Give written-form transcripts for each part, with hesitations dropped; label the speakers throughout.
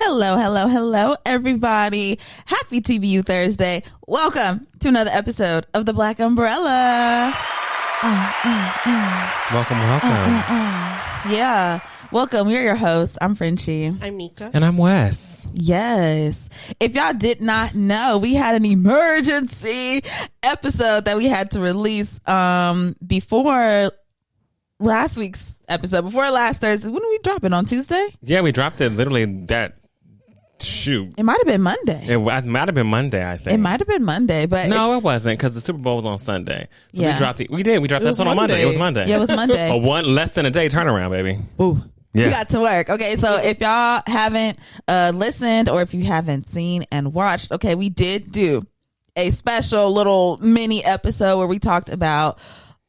Speaker 1: Hello, everybody. Happy TBU Thursday. Welcome to another episode of The Black Umbrella.
Speaker 2: Welcome.
Speaker 1: Yeah. Welcome. We're your hosts. I'm Frenchie.
Speaker 3: I'm Nika.
Speaker 2: And I'm Wes.
Speaker 1: Yes. If y'all did not know, we had an emergency episode that we had to release before last week's episode, before last Thursday. When did we drop it? On Tuesday?
Speaker 2: Yeah, we dropped it literally that shoot.
Speaker 1: It might have been Monday.
Speaker 2: It might have been Monday, I think.
Speaker 1: It might have been Monday, but
Speaker 2: no, it wasn't, because the Super Bowl was on Sunday. So
Speaker 1: Yeah.
Speaker 2: we dropped the episode on Monday. It was Monday.
Speaker 1: Yeah, it was Monday.
Speaker 2: A less tthan a day turnaround, baby.
Speaker 1: Ooh.
Speaker 2: Yeah.
Speaker 1: We got to work. Okay, so if y'all haven't listened, or if you haven't seen and watched, okay, we did do a special little mini episode where we talked all about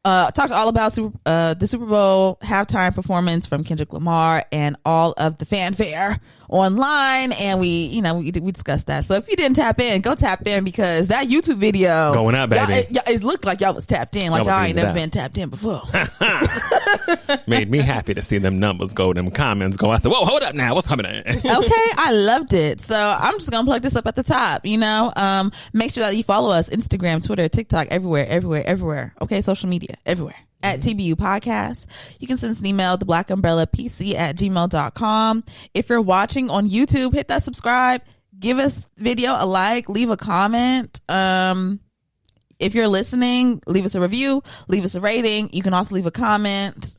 Speaker 1: the Super Bowl halftime performance from Kendrick Lamar and all of the fanfare online, and we discussed that. So if you didn't tap in, go tap in, because that YouTube video
Speaker 2: going up, baby.
Speaker 1: It looked like y'all was tapped in, like y'all ain't never been tapped in before.
Speaker 2: Made me happy to see them numbers go, them comments go. I said, whoa, hold up now, what's happening?
Speaker 1: Okay, I loved it. So I'm just gonna plug this up at the top. Make sure that you follow us: Instagram, Twitter, TikTok, everywhere. Okay, social media, everywhere. At TBU Podcast. You can send us an email, theblackUmbrellaPC@gmail.com. If you're watching on YouTube, hit that subscribe, give us video a like, leave a comment. If you're listening, leave us a review, leave us a rating. You can also leave a comment.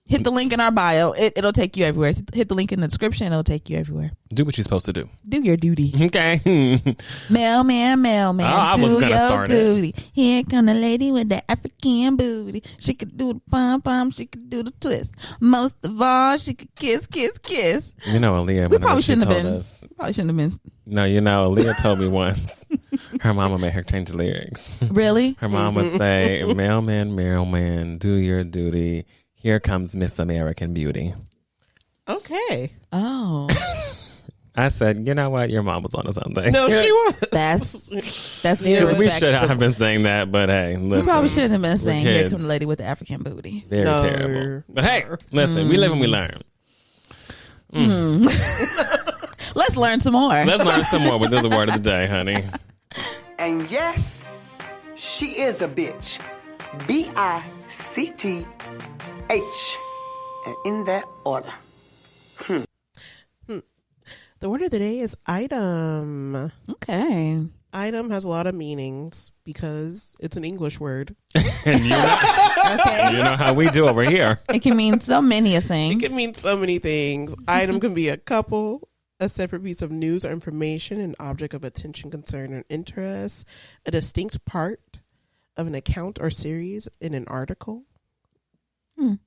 Speaker 1: Hit the link in our bio. It'll take you everywhere. Hit the link in the description. It'll take you everywhere.
Speaker 2: Do what you're supposed to do.
Speaker 1: Do your duty.
Speaker 2: Okay.
Speaker 1: Mailman.
Speaker 2: I was
Speaker 1: do
Speaker 2: gonna
Speaker 1: your
Speaker 2: start
Speaker 1: duty. Here come the lady with the African booty. She could do the pom-pom. She could do the twist. Most of all, she could kiss.
Speaker 2: You know, Aaliyah,
Speaker 1: We probably shouldn't have been.
Speaker 2: No, Aaliyah told me once her mama made her change the lyrics.
Speaker 1: Really?
Speaker 2: Her mom would say, mailman, do your duty. Here comes Miss American Beauty.
Speaker 3: Okay.
Speaker 1: Oh.
Speaker 2: I said, you know what? Your mom was onto something.
Speaker 3: No, she was.
Speaker 1: That's very
Speaker 2: Because we should
Speaker 1: respectable.
Speaker 2: have been saying that, but hey, listen.
Speaker 1: We probably shouldn't have been saying, here
Speaker 2: kids.
Speaker 1: come the lady with the African booty.
Speaker 2: Very terrible. But hey, listen, we live and we learn.
Speaker 1: Let's learn some more.
Speaker 2: Let's learn some more with this word of the day, honey.
Speaker 4: And yes, she is a bitch. BICTH. And in that order.
Speaker 3: The word of the day is item.
Speaker 1: Okay.
Speaker 3: Item has a lot of meanings because it's an English word.
Speaker 2: And you know how we do over here.
Speaker 1: It can mean so many a
Speaker 3: It
Speaker 1: thing.
Speaker 3: can mean so many things. Item can be a couple, a separate piece of news or information, an object of attention, concern, or interest, a distinct part of an account or series in an article.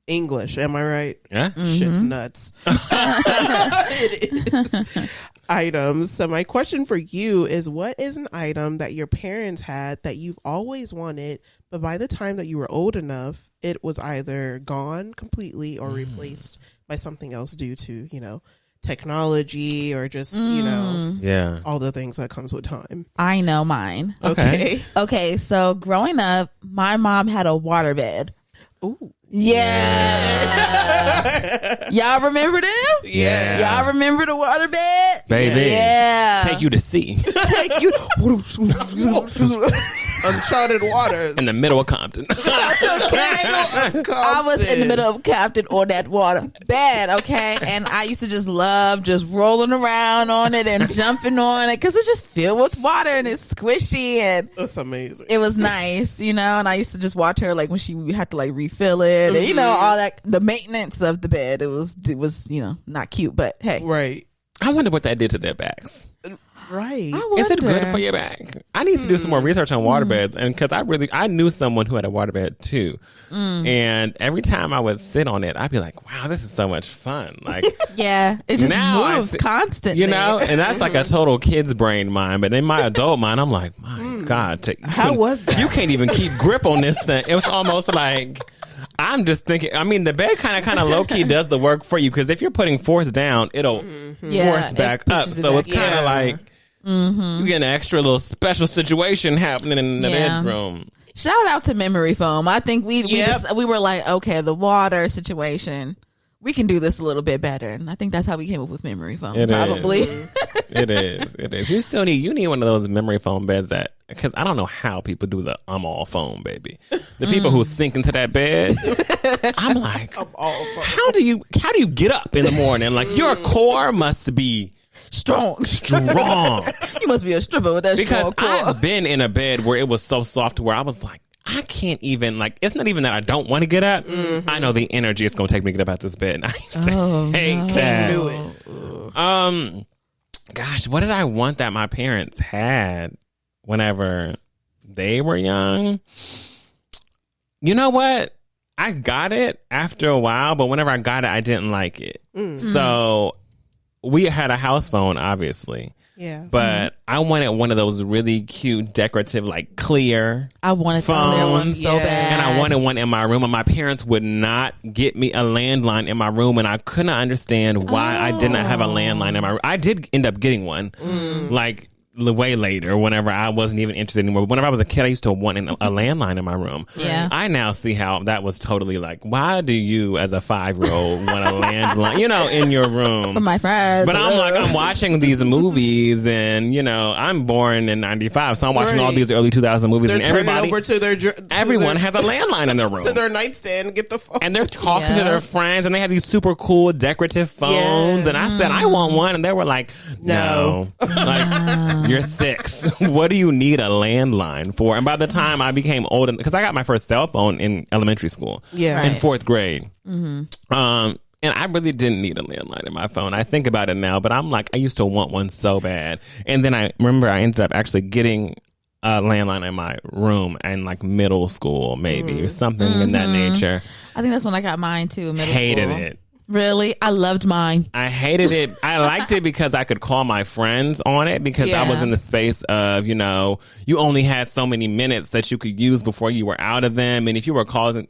Speaker 3: English, am I right?
Speaker 2: Yeah.
Speaker 3: Shit's nuts. It is. Items. So my question for you is, what is an item that your parents had that you've always wanted, but by the time that you were old enough, it was either gone completely or replaced by something else due to, technology or just,
Speaker 2: Yeah.
Speaker 3: all the things that comes with time.
Speaker 1: I know mine.
Speaker 3: Okay.
Speaker 1: Okay, so growing up, my mom had a waterbed.
Speaker 3: Ooh.
Speaker 1: Yeah. Y'all remember them?
Speaker 2: Yeah.
Speaker 1: Y'all remember the waterbed?
Speaker 2: Baby.
Speaker 1: Yeah.
Speaker 2: Take you to sea.
Speaker 1: Take you.
Speaker 3: Uncharted waters.
Speaker 2: In the middle of Compton.
Speaker 1: I was in the middle of Compton on that water bed, okay? And I used to just love just rolling around on it and jumping on it because it's just filled with water and it's squishy and
Speaker 3: That's amazing.
Speaker 1: it was nice, and I used to just watch her like when she had to like refill it and all that, the maintenance of the bed. It was not cute, but hey.
Speaker 3: Right.
Speaker 2: I wonder what that did to their backs.
Speaker 3: Right.
Speaker 2: Is it good for your back? I need to do some more research on waterbeds, and because I knew someone who had a waterbed too, and every time I would sit on it, I'd be like, "Wow, this is so much fun!" Like,
Speaker 1: yeah, it just
Speaker 2: now
Speaker 1: moves constantly,
Speaker 2: and that's like a total kid's brain mind. But in my adult mind, I'm like, "My God,
Speaker 3: How was that?
Speaker 2: You can't even keep grip on this thing." It was almost like. I'm just thinking, the bed kind of low key does the work for you, because if you're putting force down, it'll force back up. So it's kind of like you get an extra little special situation happening in the bedroom.
Speaker 1: Shout out to memory foam. I think we were like, okay, the water situation. we can do this a little bit better. And I think that's how we came up with memory foam.
Speaker 2: It
Speaker 1: probably.
Speaker 2: It is. You need one of those memory foam beds because I don't know how people do the I'm all foam, baby. The people who sink into that bed, I'm like, I'm all foam. How do you get up in the morning? Like your core must be
Speaker 1: strong. You must be a stripper with that
Speaker 2: because
Speaker 1: strong core.
Speaker 2: I've been in a bed where it was so soft to where I was like, I can't even, like, it's not even that I don't want to get up. I know the energy it's going to take me to get up out this bed. And I used to hate that.
Speaker 3: Can't do it.
Speaker 2: Gosh, what did I want that my parents had whenever they were young? You know what? I got it after a while, but whenever I got it, I didn't like it. So we had a house phone, obviously.
Speaker 3: Yeah.
Speaker 2: But I wanted one of those really cute, decorative, like clear
Speaker 1: I wanted
Speaker 2: phones.
Speaker 1: Clear one so bad.
Speaker 2: And I wanted one in my room. And my parents would not get me a landline in my room. And I couldn't understand why I did not have a landline in my room. I did end up getting one. Like way later, whenever I wasn't even interested anymore. Whenever I was a kid, I used to want a landline in my room.
Speaker 1: Yeah.
Speaker 2: I now see how that was totally like, why do you as a 5-year-old want a landline, in your room?
Speaker 1: For my friends.
Speaker 2: But I'm watching these movies and, I'm born in 95, so I'm watching all these early 2000 movies.
Speaker 3: They're
Speaker 2: and everybody,
Speaker 3: over to
Speaker 2: everyone has a landline in their room.
Speaker 3: To their nightstand, get the phone.
Speaker 2: And they're talking to their friends and they have these super cool decorative phones. And I said, I want one. And they were like, no. Like, you're 6. What do you need a landline for? And by the time I became old, because I got my first cell phone in elementary school, in 4th grade. And I really didn't need a landline in my phone. I think about it now, but I'm like, I used to want one so bad. And then I remember I ended up actually getting a landline in my room in like middle school, maybe, or something in that nature.
Speaker 1: I think that's when I got mine too.
Speaker 2: Hated it.
Speaker 1: Really? I loved mine.
Speaker 2: I hated it. I liked it because I could call my friends on it because I was in the space of, you only had so many minutes that you could use before you were out of them. And if you were calling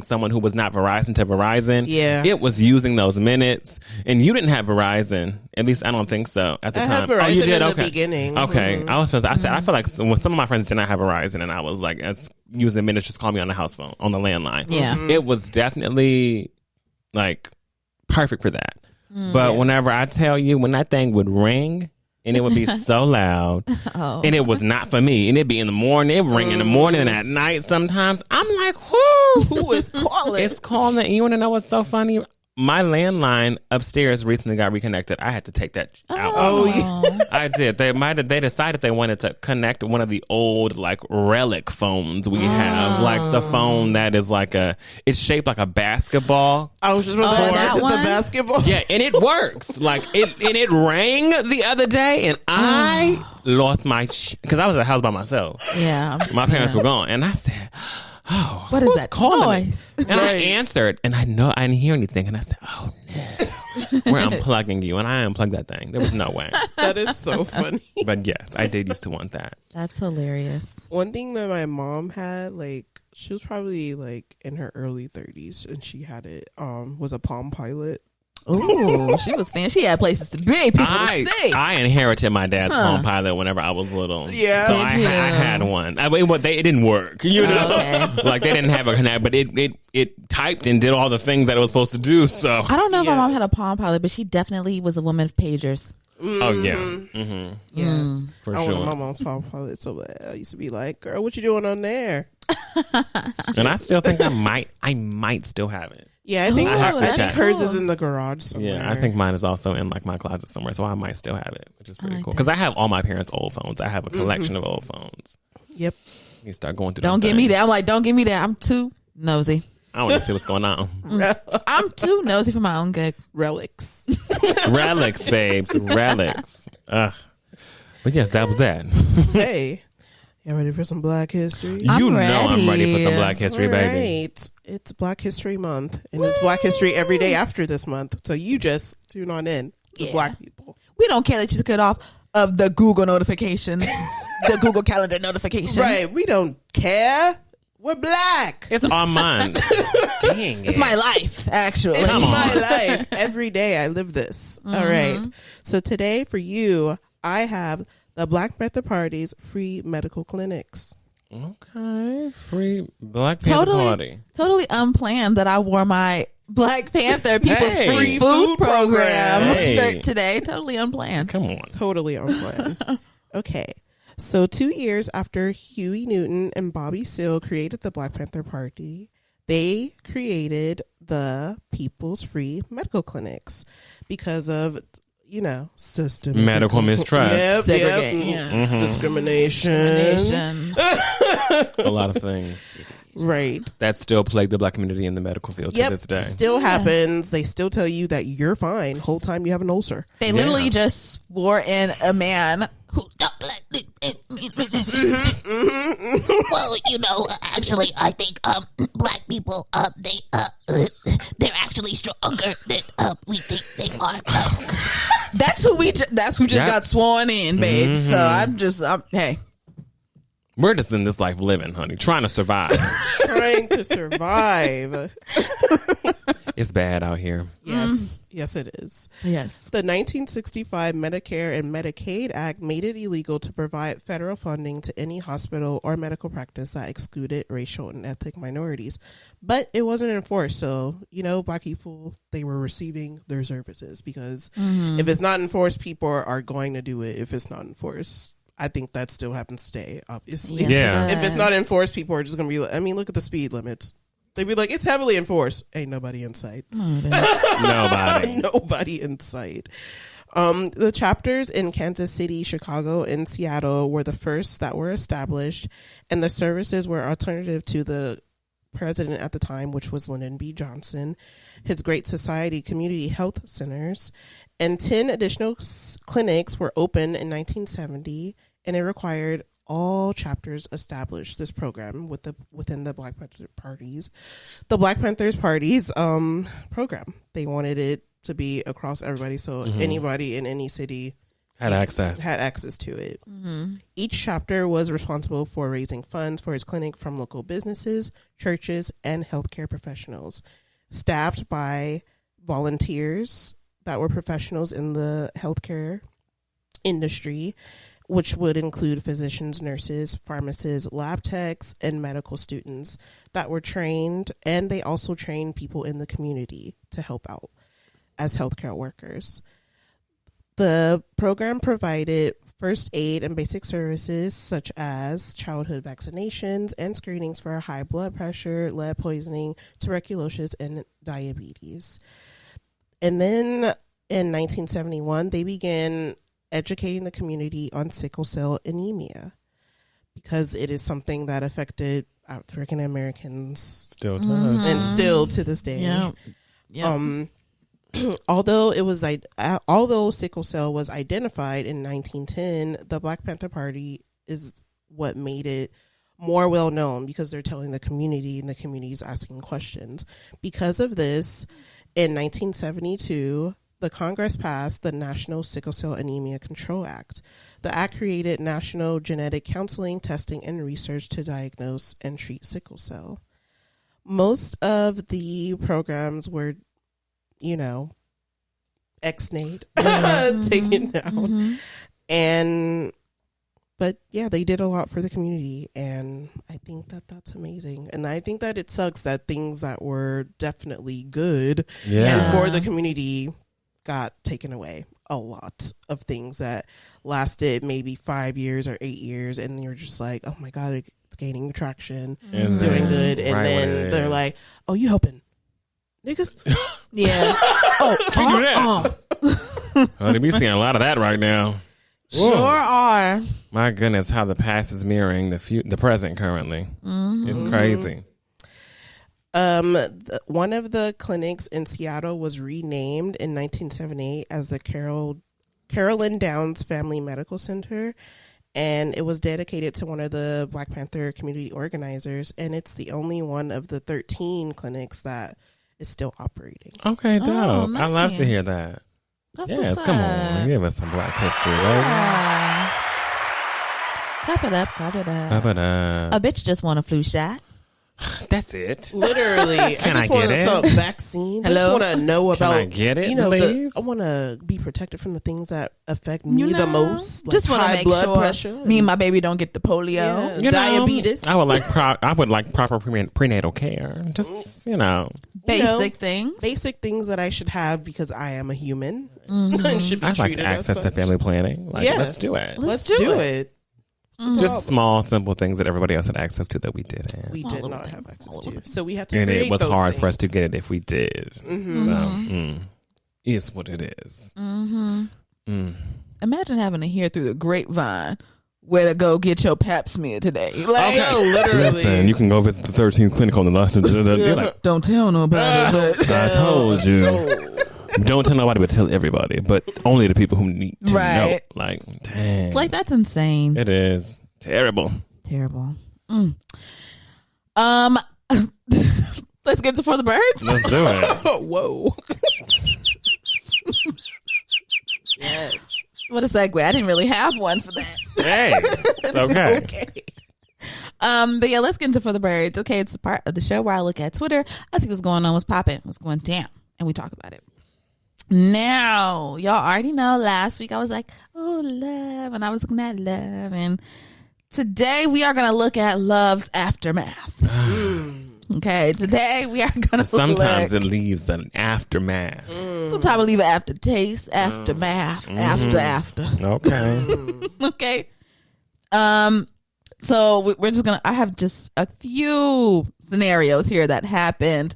Speaker 2: someone who was not Verizon to Verizon, it was using those minutes. And you didn't have Verizon. At least I don't think so at the time.
Speaker 3: I had Verizon
Speaker 2: you did?
Speaker 3: in the beginning.
Speaker 2: Okay. I said, I feel like when some of my friends did not have Verizon and I was like, as using minutes, just call me on the house phone, on the landline.
Speaker 1: Yeah.
Speaker 2: It was definitely like perfect for that. But whenever I tell you, when that thing would ring and it would be so loud and it was not for me, and it'd be in the morning, it would ring in the morning and at night sometimes, I'm like, who is calling? It's calling. And you want to know what's so funny? My landline upstairs recently got reconnected. I had to take that out. I did. They decided they wanted to connect one of the old like relic phones we have, like the phone that is like it's shaped like a basketball.
Speaker 3: I was just about to ask, the basketball.
Speaker 2: Yeah, and it works. Like it rang the other day, and I lost my because I was at the house by myself.
Speaker 1: Yeah,
Speaker 2: my parents were gone, and I said, "Oh,
Speaker 1: what is that
Speaker 2: calling
Speaker 1: noise?"
Speaker 2: And I answered, and I didn't hear anything, and I said, "Oh no, we're unplugging you," and I unplugged that thing. There was no way.
Speaker 3: That is so funny.
Speaker 2: But yes, I did used to want that.
Speaker 1: That's hilarious.
Speaker 3: One thing that my mom had, like, she was probably like in her early 30s, and she had it. Was a Palm Pilot.
Speaker 1: Ooh, she was fan. She had places to be. People to see.
Speaker 2: I inherited my dad's Palm Pilot whenever I was little.
Speaker 3: Yeah,
Speaker 2: so I had one. It didn't work. Like they didn't have a connect, but it typed and did all the things that it was supposed to do. So
Speaker 1: I don't know if my mom had a Palm Pilot, but she definitely was a woman of pagers.
Speaker 2: Oh yeah,
Speaker 3: yes,
Speaker 2: for
Speaker 3: I
Speaker 2: sure.
Speaker 3: wanted my mom's Palm Pilot so bad. I used to be like, "Girl, what you doing on there?"
Speaker 2: And I still think I might still have it.
Speaker 3: Yeah, I think hers is in the garage somewhere.
Speaker 2: Yeah, I think mine is also in like my closet somewhere, so I might still have it, which is pretty cool. Because I have all my parents' old phones. I have a collection of old phones.
Speaker 3: Yep.
Speaker 2: You start going through.
Speaker 1: Don't give me that. I'm like, don't give me that. I'm too nosy.
Speaker 2: I want to see what's going on.
Speaker 1: I'm too nosy for my own good.
Speaker 3: Relics,
Speaker 2: babes, relics. But yes, that was that.
Speaker 3: Hey. You ready for some Black History?
Speaker 2: I'm ready for some Black History, baby.
Speaker 3: Right. It's Black History Month, and it's Black History every day after this month. So you just tune on in to Black people.
Speaker 1: We don't care that you took it off of the Google notification, the Google Calendar notification.
Speaker 3: Right. We don't care. We're Black.
Speaker 2: It's our month. Dang it.
Speaker 1: It's my life, actually.
Speaker 3: It's my life. Every day I live this. All right. So today for you, I have the Black Panther Party's free medical clinics.
Speaker 2: Okay. Free Black Panther Party.
Speaker 1: Totally unplanned that I wore my Black Panther People's
Speaker 2: Hey.
Speaker 1: Free Food Program
Speaker 2: Hey.
Speaker 1: shirt today. Totally unplanned.
Speaker 2: Come on.
Speaker 3: Totally on plan. Okay. So 2 years after Huey Newton and Bobby Seale created the Black Panther Party, they created the People's Free Medical Clinics because of, system.
Speaker 2: Medical mistrust.
Speaker 3: Discrimination.
Speaker 2: A lot of things
Speaker 3: Right.
Speaker 2: that still plague the Black community in the medical field to this day.
Speaker 3: Still happens. They still tell you that you're fine whole time you have an ulcer.
Speaker 1: They literally just swore in a man who
Speaker 5: Well, actually, I think black people they're actually stronger than we think they are.
Speaker 1: that's who
Speaker 2: Yep.
Speaker 1: got sworn in, babe. So I'm hey.
Speaker 2: We're just in this life living, honey, trying to survive.
Speaker 3: Trying to survive.
Speaker 2: It's bad out here.
Speaker 3: Yes. Yes, it is.
Speaker 1: Yes.
Speaker 3: The 1965 Medicare and Medicaid Act made it illegal to provide federal funding to any hospital or medical practice that excluded racial and ethnic minorities. But it wasn't enforced. So, Black people, they were receiving their services because if it's not enforced, people are going to do it. If it's not enforced, I think that still happens today, obviously.
Speaker 2: Yeah.
Speaker 3: If it's not enforced, people are just going to be like, look at the speed limits. They'd be like, it's heavily enforced. Ain't nobody in sight.
Speaker 2: Nobody.
Speaker 3: Nobody in sight. The chapters in Kansas City, Chicago, and Seattle were the first that were established, and the services were alternative to the president at the time, which was Lyndon B. Johnson, his Great Society community health centers, and 10 additional clinics were opened in 1970, and it required all chapters establish this program within the Black Panther Party's program. They wanted it to be across everybody, so anybody in any city
Speaker 2: Had
Speaker 3: access to it. Each chapter was responsible for raising funds for his clinic from local businesses, churches, and healthcare professionals, staffed by volunteers that were professionals in the healthcare industry, which would include physicians, nurses, pharmacists, lab techs, and medical students that were trained, and they also trained people in the community to help out as healthcare workers. The program provided first aid and basic services such as childhood vaccinations and screenings for high blood pressure, lead poisoning, tuberculosis, and diabetes. And then in 1971, they began educating the community on sickle cell anemia because it is something that affected African Americans
Speaker 2: Still does.
Speaker 3: and still to this day.
Speaker 1: Yeah.
Speaker 3: Although sickle cell was identified in 1910, the Black Panther Party is what made it more well known because they're telling the community and the community is asking questions. Because of this, in 1972, the Congress passed the National Sickle Cell Anemia Control Act. The act created national genetic counseling, testing, and research to diagnose and treat sickle cell. Most of the programs were, ex-nayed, taken down. But yeah, they did a lot for the community, and I think that that's amazing. And I think that it sucks that things that were definitely good and for the community got taken away. A lot of things that lasted maybe 5 years or 8 years, and you're just like, oh my God, it's gaining traction,
Speaker 2: And
Speaker 3: doing good. And
Speaker 2: right
Speaker 3: then they're like, oh, you helping niggas?
Speaker 1: Yeah.
Speaker 2: Can't do that. Honey, we seeing a lot of that right now.
Speaker 1: Sure are.
Speaker 2: My goodness, how the past is mirroring the present currently. It's crazy.
Speaker 3: One of the clinics in Seattle was renamed in 1978 as the Carolyn Downs Family Medical Center, and it was dedicated to one of the Black Panther community organizers, and it's the only one of the 13 clinics that is still operating.
Speaker 2: Okay, dope.
Speaker 1: Oh,
Speaker 2: I love to
Speaker 1: nice.
Speaker 2: hear that.
Speaker 1: That's
Speaker 2: Yes,
Speaker 1: what's
Speaker 2: come
Speaker 1: up.
Speaker 2: on. Give us some Black history, baby.
Speaker 1: Clap it up. Clap it up.
Speaker 2: Clap it up.
Speaker 1: A bitch just want a flu shot.
Speaker 2: That's it.
Speaker 3: Literally.
Speaker 2: Can
Speaker 3: I just want some vaccines.
Speaker 1: Hello?
Speaker 3: I just want to know about.
Speaker 2: Can I get it, please?
Speaker 3: I want to be protected from the things that affect me the most. Like
Speaker 1: just want to make
Speaker 3: blood
Speaker 1: sure
Speaker 3: pressure.
Speaker 1: me and my baby don't get the polio.
Speaker 3: Yeah, diabetes.
Speaker 2: I would like proper prenatal care. Just
Speaker 1: basic things.
Speaker 3: Basic things that I should have because I am a human. And should be
Speaker 2: I'd like
Speaker 3: treated
Speaker 2: access to family planning. Let's do it.
Speaker 3: Let's do it.
Speaker 2: Just small, simple things that everybody else had access to that we didn't.
Speaker 3: We did not have access to. So we had to
Speaker 2: And
Speaker 3: create
Speaker 2: it was
Speaker 3: those
Speaker 2: hard
Speaker 3: things.
Speaker 2: for us to get it if we did. So, it's what it is.
Speaker 1: Imagine having to hear through the grapevine where to go get your pap smear today. Like,
Speaker 3: No, literally.
Speaker 2: Listen, you can go visit the 13th clinic on the left. You're like,
Speaker 1: don't tell nobody. But
Speaker 2: I told you. Don't tell nobody, but tell everybody. But only the people who need to know. Like, dang.
Speaker 1: like, that's insane.
Speaker 2: It is terrible.
Speaker 1: Terrible. Let's get to For the Birds.
Speaker 2: Let's do it.
Speaker 3: Whoa. Yes.
Speaker 1: What a segue. I didn't really have one for that.
Speaker 2: Hey, it's okay.
Speaker 1: But yeah, let's get into For the Birds. Okay, it's a part of the show where I look at Twitter, I see what's going on, what's popping, what's going down, and we talk about it. Now, y'all already know last week I was like, oh, love, and I was looking at love, and today we are going to look at love's aftermath. Okay, today we are going to
Speaker 2: Sometimes it leaves an aftermath.
Speaker 1: Sometimes it leave an aftertaste, aftermath, after.
Speaker 2: Okay.
Speaker 1: Okay. So we're just gonna. I have just a few scenarios here that happened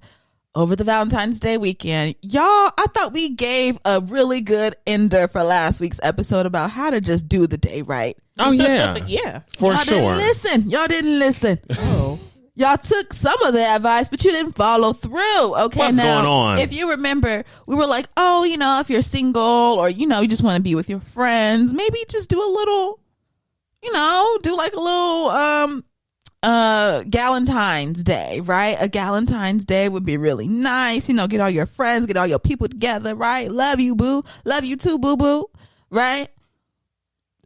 Speaker 1: over the Valentine's Day weekend. Y'all, I thought we gave a really good ender for last week's episode about how to just do the day right.
Speaker 2: Oh yeah,
Speaker 3: Yeah.
Speaker 2: for
Speaker 1: Y'all
Speaker 2: sure.
Speaker 1: Y'all didn't listen.
Speaker 3: Oh.
Speaker 1: Y'all took some of the advice, but you didn't follow through. Okay,
Speaker 2: What's
Speaker 1: now,
Speaker 2: going on?
Speaker 1: if you remember, we were like, oh, if you're single or, you just want to be with your friends, maybe just do a little, do like a little Galentines Day, right? A Galentines Day would be really nice. Get all your friends, get all your people together, right? Love you, boo. Love you too, boo boo. Right?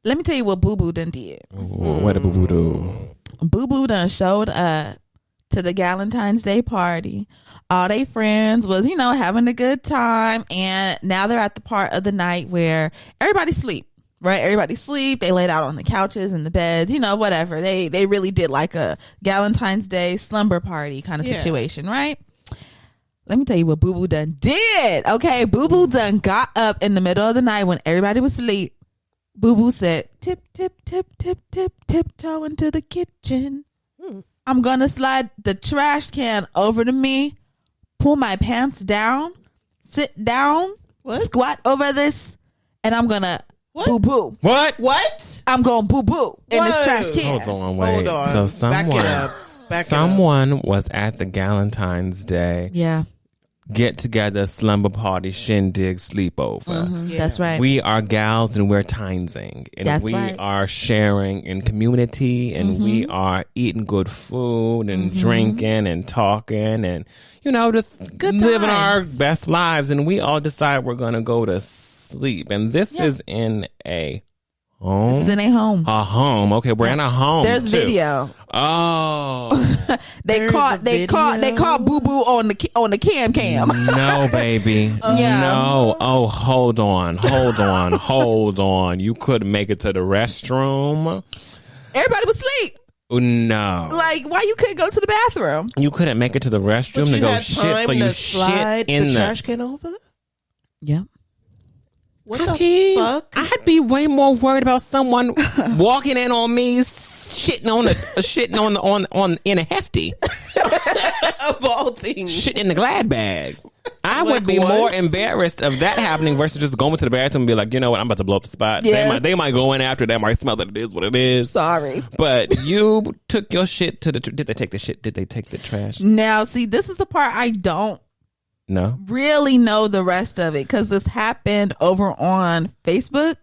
Speaker 1: Let me tell you what boo boo done did.
Speaker 2: What a boo boo do?
Speaker 1: Boo boo done showed up to the Galentine's Day party. All they friends was, having a good time. And now they're at the part of the night where everybody sleep, right? Everybody sleep. They laid out on the couches and the beds, whatever. They really did like a Galentine's Day slumber party kind of situation, right? Let me tell you what Boo Boo done did. Okay, Boo Boo done got up in the middle of the night when everybody was asleep. Boo Boo said, tip, tip, tip, tip, tip, tiptoe into the kitchen. I'm going to slide the trash can over to me, pull my pants down, sit down, squat over this, and I'm going to boo-boo.
Speaker 2: What?
Speaker 1: I'm going boo-boo in this trash can.
Speaker 2: Hold on, wait.
Speaker 3: Hold on.
Speaker 2: So someone,
Speaker 3: Back it up.
Speaker 2: someone was at the Galentine's Day
Speaker 1: Yeah,
Speaker 2: get together, slumber party, shindig, sleepover.
Speaker 1: that's right.
Speaker 2: We are gals and we're tinesing, and
Speaker 1: That's
Speaker 2: we
Speaker 1: right.
Speaker 2: are sharing in community, and we are eating good food and drinking and talking and just
Speaker 1: Good
Speaker 2: living our
Speaker 1: times.
Speaker 2: best lives. And we all decide we're gonna go to sleep. And this is in a home.
Speaker 1: This is in a home.
Speaker 2: A home. Okay, we're in a home.
Speaker 1: There's
Speaker 2: too.
Speaker 1: video.
Speaker 2: Oh
Speaker 1: They caught Boo Boo on the cam.
Speaker 2: no, baby.
Speaker 1: Yeah.
Speaker 2: No. Oh, hold on. You couldn't make it to the restroom.
Speaker 1: Everybody was asleep.
Speaker 2: No.
Speaker 1: Like, why you couldn't go to the bathroom?
Speaker 2: You couldn't make it to the restroom to go shit, so you shit in
Speaker 3: the
Speaker 2: the
Speaker 3: trash can over?
Speaker 1: Yeah.
Speaker 3: What the fuck?
Speaker 2: I'd be way more worried about someone walking in on me shitting on in a hefty.
Speaker 3: Of all things.
Speaker 2: Shit in the Glad bag. I
Speaker 3: Like
Speaker 2: would be
Speaker 3: what?
Speaker 2: more embarrassed of that happening versus just going to the bathroom and be like, you know what, I'm about to blow up the spot.
Speaker 1: Yeah.
Speaker 2: They might go in after, they might smell that it is what it is.
Speaker 1: Sorry.
Speaker 2: But you took your shit to the did they take the shit? Did they take the trash?
Speaker 1: Now, see, this is the part I don't
Speaker 2: No.
Speaker 1: really know the rest of it because this happened over on Facebook.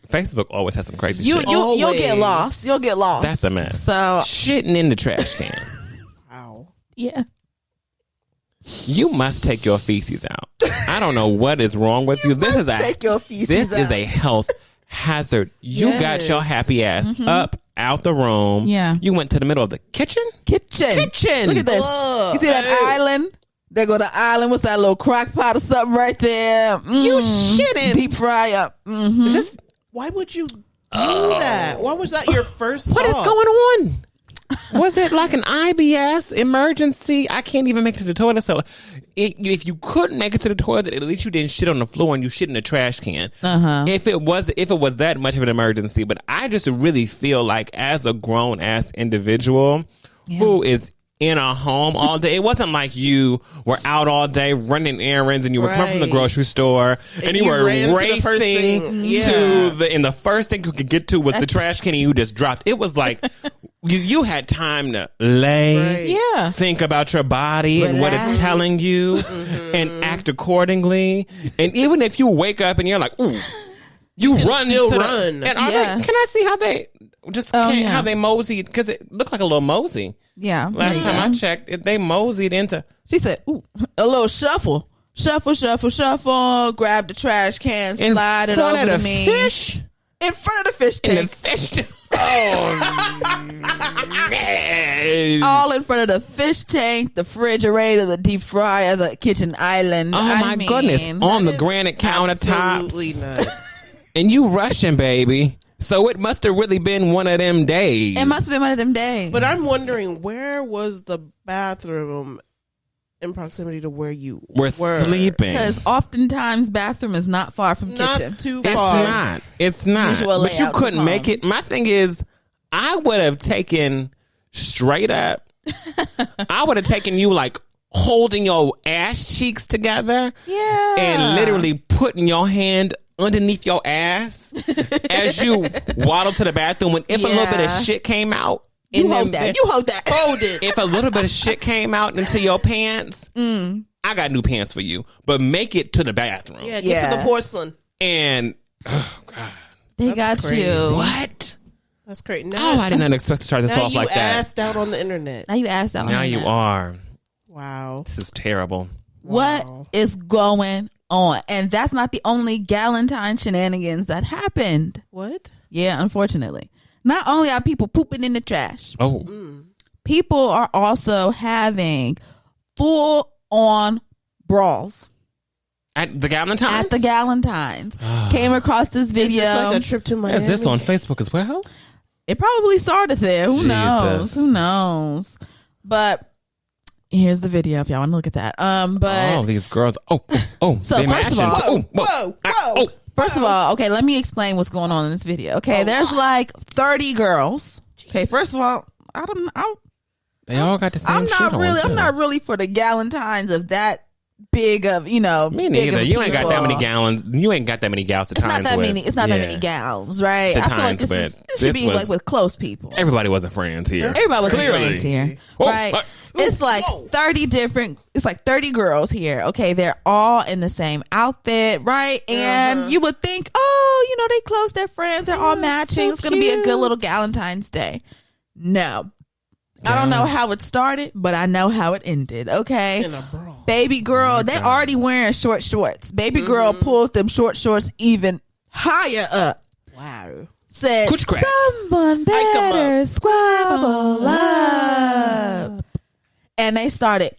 Speaker 2: Facebook always has some crazy
Speaker 1: You'll
Speaker 2: shit.
Speaker 1: get lost. You'll get lost.
Speaker 2: That's a mess.
Speaker 1: So
Speaker 2: Shitting in the trash can.
Speaker 3: Wow.
Speaker 1: yeah,
Speaker 2: You must take your feces out. I don't know what is wrong with you.
Speaker 1: take your feces
Speaker 2: This is
Speaker 1: out.
Speaker 2: a health hazard. You got your happy ass up out the room.
Speaker 1: Yeah.
Speaker 2: You went to the middle of the kitchen.
Speaker 1: Look at this. You see that island? There go the island. What's that little crock pot or something right there?
Speaker 2: You shitting.
Speaker 1: Deep fry up.
Speaker 2: Is this,
Speaker 3: Why would you do that? Why was that your first
Speaker 2: what is
Speaker 3: thought?
Speaker 2: going on? Was it like an IBS emergency? I can't even make it to the toilet. So if you couldn't make it to the toilet, at least you didn't shit on the floor and you shit in a trash can. If it was that much of an emergency, but I just really feel like as a grown ass individual who is in a home all day, it wasn't like you were out all day running errands and you were coming from the grocery store and you were racing and the first thing you could get to was the trash can and you just dropped. It was like you had time to lay, think about your body and what it's telling you and act accordingly. And even if you wake up and you're like, ooh, you run to run. And can I see how they how they moseyed, because it looked like a little mosey.
Speaker 1: Yeah.
Speaker 2: Last time I checked, they moseyed into.
Speaker 1: She said, ooh, a little shuffle. Shuffle. Grab the trash can, slide it over to me.
Speaker 2: Fish?
Speaker 1: In front of the fish tank.
Speaker 2: In the fish tank.
Speaker 1: All in front of the fish tank, the refrigerator, the deep fryer, the kitchen island.
Speaker 2: Oh my goodness. On the granite countertops.
Speaker 3: Absolutely nuts.
Speaker 2: And you rushing, baby. So it must have really been one of them days.
Speaker 1: It must have been one of them days.
Speaker 3: But I'm wondering, where was the bathroom in proximity to where you were
Speaker 2: sleeping?
Speaker 1: Because oftentimes bathroom is not far from kitchen.
Speaker 3: Not too far.
Speaker 2: It's not. But you couldn't make it. My thing is, I would have taken straight up. I would have taken you like holding your ass cheeks together.
Speaker 1: Yeah.
Speaker 2: And literally putting your hand underneath your ass as you waddle to the bathroom. And if a little bit of shit came out,
Speaker 1: you hold that. Hold it.
Speaker 2: If a little bit of shit came out into your pants, I got new pants for you. But make it to the bathroom.
Speaker 3: Yeah, get to the porcelain.
Speaker 2: And oh god,
Speaker 1: they got crazy. You.
Speaker 2: What?
Speaker 3: That's great. Now,
Speaker 2: I did not expect to start this off like that.
Speaker 3: Now you asked out on the internet.
Speaker 1: Now you asked out.
Speaker 2: Now you are.
Speaker 3: Wow.
Speaker 2: This is terrible.
Speaker 1: What is going on? And that's not the only Galentine shenanigans that happened.
Speaker 3: What?
Speaker 1: Yeah, unfortunately. Not only are people pooping in the trash. People are also having full-on brawls.
Speaker 2: At the Galentines?
Speaker 1: At the Galentines. Came across this video.
Speaker 3: Is this like a trip to Miami?
Speaker 2: Is this on Facebook as well?
Speaker 1: It probably started there. Who knows? But here's the video if y'all want to look at that. But
Speaker 2: all these girls. So
Speaker 1: they first of all, okay, let me explain what's going on in this video. Okay, there's like 30 girls. Okay, first of all,
Speaker 2: they all got the same shit on.
Speaker 1: I'm not really for the Galentines of that big of, me
Speaker 2: neither. You ain't got that many gallons. You ain't got that many gals to times with.
Speaker 1: It's not that many gals, right? I feel like this should be like with close people.
Speaker 2: Everybody wasn't friends here.
Speaker 1: Everybody wasn't friends here, right? It's like 30 girls here. Okay, they're all in the same outfit, right? And you would think, they close, they're friends, they're all matching. So it's gonna be a good little Galentine's Day. No. I don't know how it started, but I know how it ended. Okay, baby girl, they already wearing short shorts. Baby girl pulled them short shorts even higher up.
Speaker 3: Wow.
Speaker 1: Said someone better squabble up, and they started.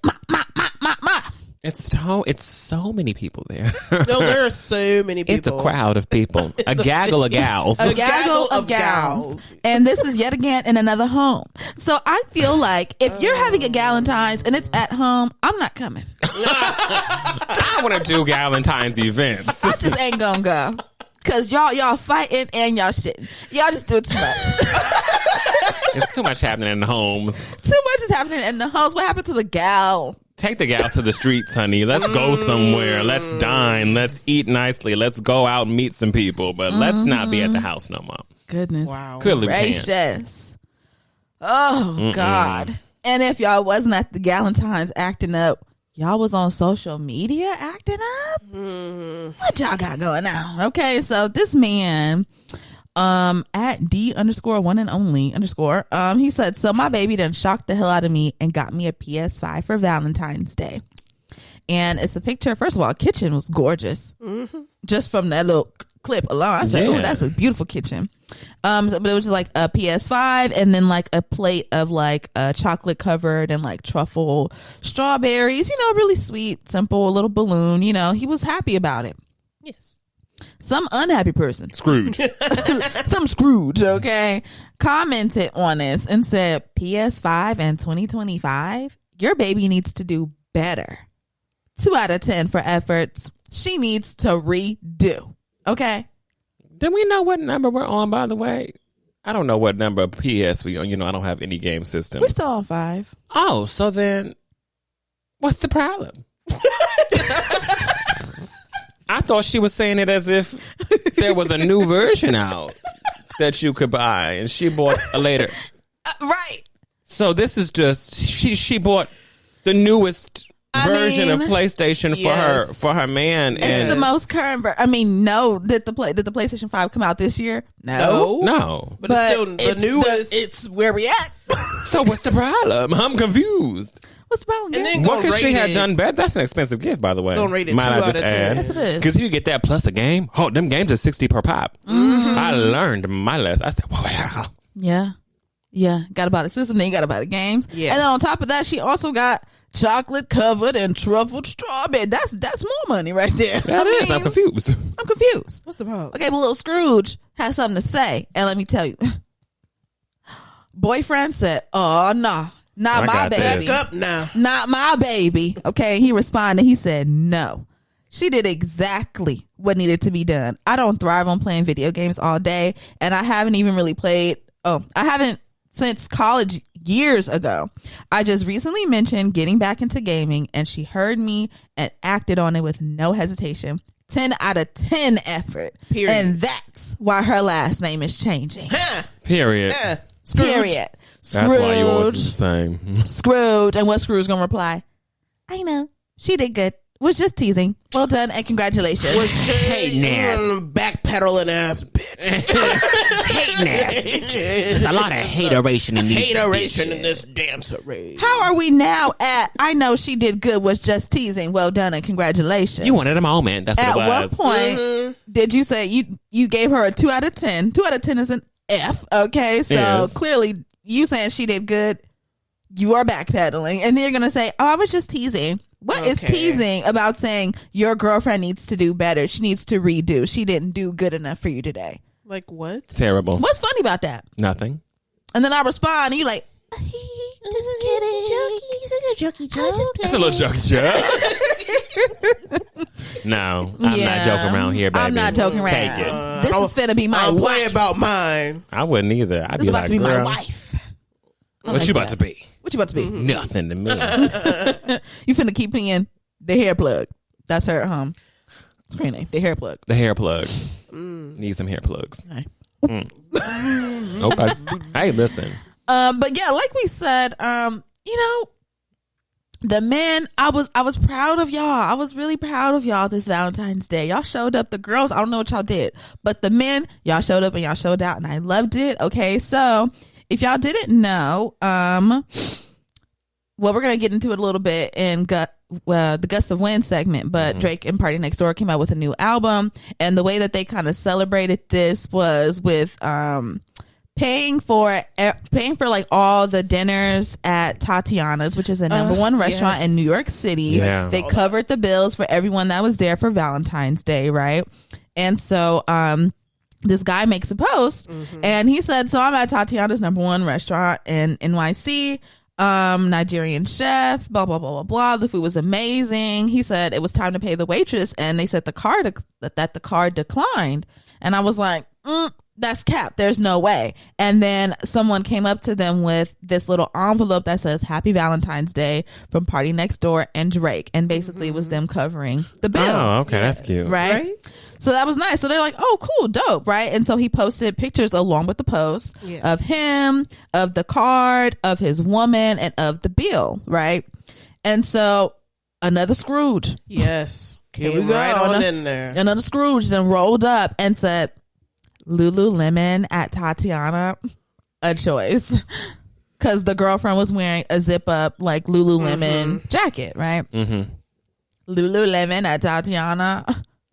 Speaker 2: It's so many people there.
Speaker 3: No, there are so many people.
Speaker 2: It's a crowd of people. A gaggle of gals.
Speaker 1: A gaggle of gals. And this is yet again in another home. So I feel like if you're having a Galentine's and it's at home, I'm not coming.
Speaker 2: I want to do Galentine's events.
Speaker 1: I just ain't gonna go. Cause y'all fighting and y'all shitting. Y'all just do too much.
Speaker 2: It's too much happening in the homes.
Speaker 1: Too much is happening in the homes. What happened to the gal?
Speaker 2: Take the gals to the streets, honey. Let's go somewhere. Let's dine. Let's eat nicely. Let's go out and meet some people. But let's not be at the house no more.
Speaker 1: Goodness.
Speaker 3: Wow.
Speaker 2: Clearly
Speaker 1: gracious.
Speaker 2: We can't.
Speaker 1: Oh, God. And if y'all wasn't at the Galentine's acting up, y'all was on social media acting up? What y'all got going on? Okay, so this man... at D_1and_only_, he said, so my baby done shocked the hell out of me and got me a PS5 for Valentine's Day. And it's a picture. First of all, kitchen was gorgeous. Just from that little clip alone. I said,
Speaker 2: Yeah.
Speaker 1: "Oh, that's a beautiful kitchen." But it was just like a PS5 and then like a plate of like chocolate covered and like truffle strawberries. You know, really sweet, simple, a little balloon. You know, he was happy about it.
Speaker 3: Yes.
Speaker 1: Some unhappy person,
Speaker 2: Scrooge.
Speaker 1: some Scrooge, okay, commented on this and said, "PS5 and 2025, your baby needs to do better. 2 out of 10 for efforts. She needs to redo." Okay.
Speaker 2: Do we know what number we're on, by the way? I don't know what number of PS we on. You know, I don't have any game systems.
Speaker 1: We're still on 5.
Speaker 2: Oh, so then what's the problem? I thought she was saying it as if there was a new version out that you could buy, and she bought a later.
Speaker 1: Right.
Speaker 2: So this is just she bought the newest version of PlayStation for her man,
Speaker 1: It's
Speaker 2: and
Speaker 1: the most current. No, did the PlayStation 5 come out this year?
Speaker 2: no.
Speaker 3: But it's still the newest.
Speaker 1: It's where we at.
Speaker 2: So what's the problem? I'm confused.
Speaker 1: What's the problem?
Speaker 3: And then
Speaker 2: What
Speaker 3: gonna
Speaker 2: could she
Speaker 3: rate
Speaker 2: have
Speaker 3: it.
Speaker 2: done better? That's an expensive gift, by the way.
Speaker 3: Gonna rate it
Speaker 2: Might
Speaker 3: 2
Speaker 2: I
Speaker 3: out
Speaker 2: just
Speaker 3: of 10.
Speaker 2: add?
Speaker 1: Yes, it is.
Speaker 2: Because you get that plus a game. Oh, them games are 60 per pop.
Speaker 1: Mm-hmm.
Speaker 2: I learned my lesson. I said, wow.
Speaker 1: Yeah. Got about a system, then you got about the games.
Speaker 3: Yes.
Speaker 1: And then on top of that, she also got chocolate covered and truffled strawberry. That's more money right there.
Speaker 2: That is. I'm confused.
Speaker 1: I'm confused.
Speaker 3: What's the problem?
Speaker 1: Okay, but little Scrooge has something to say. And let me tell you. Boyfriend said, "Oh, nah. Not
Speaker 2: I
Speaker 1: my
Speaker 2: got this.
Speaker 1: baby.
Speaker 3: Back up now.
Speaker 1: Not my baby." Okay, he responded. He said, "No. She did exactly what needed to be done. I don't thrive on playing video games all day, and I haven't even really played. I haven't since college years ago. I just recently mentioned getting back into gaming, and she heard me and acted on it with no hesitation. 10 out of 10 effort.
Speaker 3: Period.
Speaker 1: And that's why her last name is changing.
Speaker 2: Period.
Speaker 3: Yeah. Scrooge.
Speaker 1: Period.
Speaker 2: That's why you always the same.
Speaker 1: Scrooge. And what Scrooge gonna reply? I know. She did good. Was just teasing. Well done and congratulations.
Speaker 2: Hey,
Speaker 3: backpedaling ass bitch.
Speaker 5: There's a lot of hateration in these.
Speaker 3: Hateration in this dancery.
Speaker 1: How are we now at I know she did good, was just teasing. Well done and congratulations.
Speaker 2: You wanted a moment. That's
Speaker 1: At
Speaker 2: what it
Speaker 1: what
Speaker 2: was.
Speaker 1: point did you say you gave her a 2 out of 10? 2 out of 10 is an F. Okay, so
Speaker 2: Yes.
Speaker 1: clearly you saying she did good, you are backpedaling, and then you're gonna say, "Oh, I was just teasing." What is teasing about saying your girlfriend needs to do better? She needs to redo. She didn't do good enough for you today.
Speaker 3: Like what?
Speaker 2: Terrible.
Speaker 1: What's funny about that?
Speaker 2: Nothing.
Speaker 1: And then I respond, and you like,
Speaker 5: Just kidding.
Speaker 2: It's a little joke. No, I'm
Speaker 1: Yeah.
Speaker 2: not joking around here, baby.
Speaker 1: I'm not joking around.
Speaker 2: Take it.
Speaker 1: This is finna be my
Speaker 3: I'll play
Speaker 1: wife.
Speaker 3: about mine.
Speaker 2: I wouldn't either. I'd
Speaker 1: This is
Speaker 2: be
Speaker 1: about
Speaker 2: like,
Speaker 1: to be my
Speaker 2: girl,
Speaker 1: wife. I
Speaker 2: what
Speaker 1: like
Speaker 2: you about
Speaker 1: that.
Speaker 2: to be?
Speaker 1: What you about to be?
Speaker 2: Nothing to me.
Speaker 1: You finna keep in the hair plug. That's her screen name. The hair plug.
Speaker 2: The hair plug. Need some hair plugs.
Speaker 1: Okay.
Speaker 2: Okay. Hey, listen.
Speaker 1: But yeah, like we said, the men, I was proud of y'all. I was really proud of y'all this Valentine's Day. Y'all showed up. The girls, I don't know what y'all did, but the men, y'all showed up and y'all showed out, and I loved it. Okay, so if y'all didn't know, well, we're gonna get into it a little bit in the Gust of Wind segment, but Drake and PARTYNEXTDOOR came out with a new album, and the way that they kind of celebrated this was with paying for like all the dinners at Tatiana's, which is a number one restaurant in New York City.
Speaker 2: Yeah.
Speaker 1: They covered the bills for everyone that was there for Valentine's Day, right? And so this guy makes a post and he said, "So I'm at Tatiana's number one restaurant in NYC. Nigerian chef, blah blah blah blah blah. The food was amazing." He said it was time to pay the waitress, and they said the card declined. And I was like, that's cap. There's no way. And then someone came up to them with this little envelope that says "Happy Valentine's Day" from PARTYNEXTDOOR and Drake, and basically it was them covering the bill.
Speaker 2: Oh, okay. That's cute.
Speaker 1: Right? So that was nice. So they're like, "Oh, cool, dope," right? And so he posted pictures along with the post of him, of the card, of his woman, and of the bill, right? And so another Scrooge.
Speaker 3: Yes.
Speaker 1: Here
Speaker 3: Came
Speaker 1: we go.
Speaker 3: right on in there.
Speaker 1: Another Scrooge then rolled up and said, "Lululemon at Tatiana, a choice." Because the girlfriend was wearing a zip up like Lululemon jacket, right? Lululemon at Tatiana,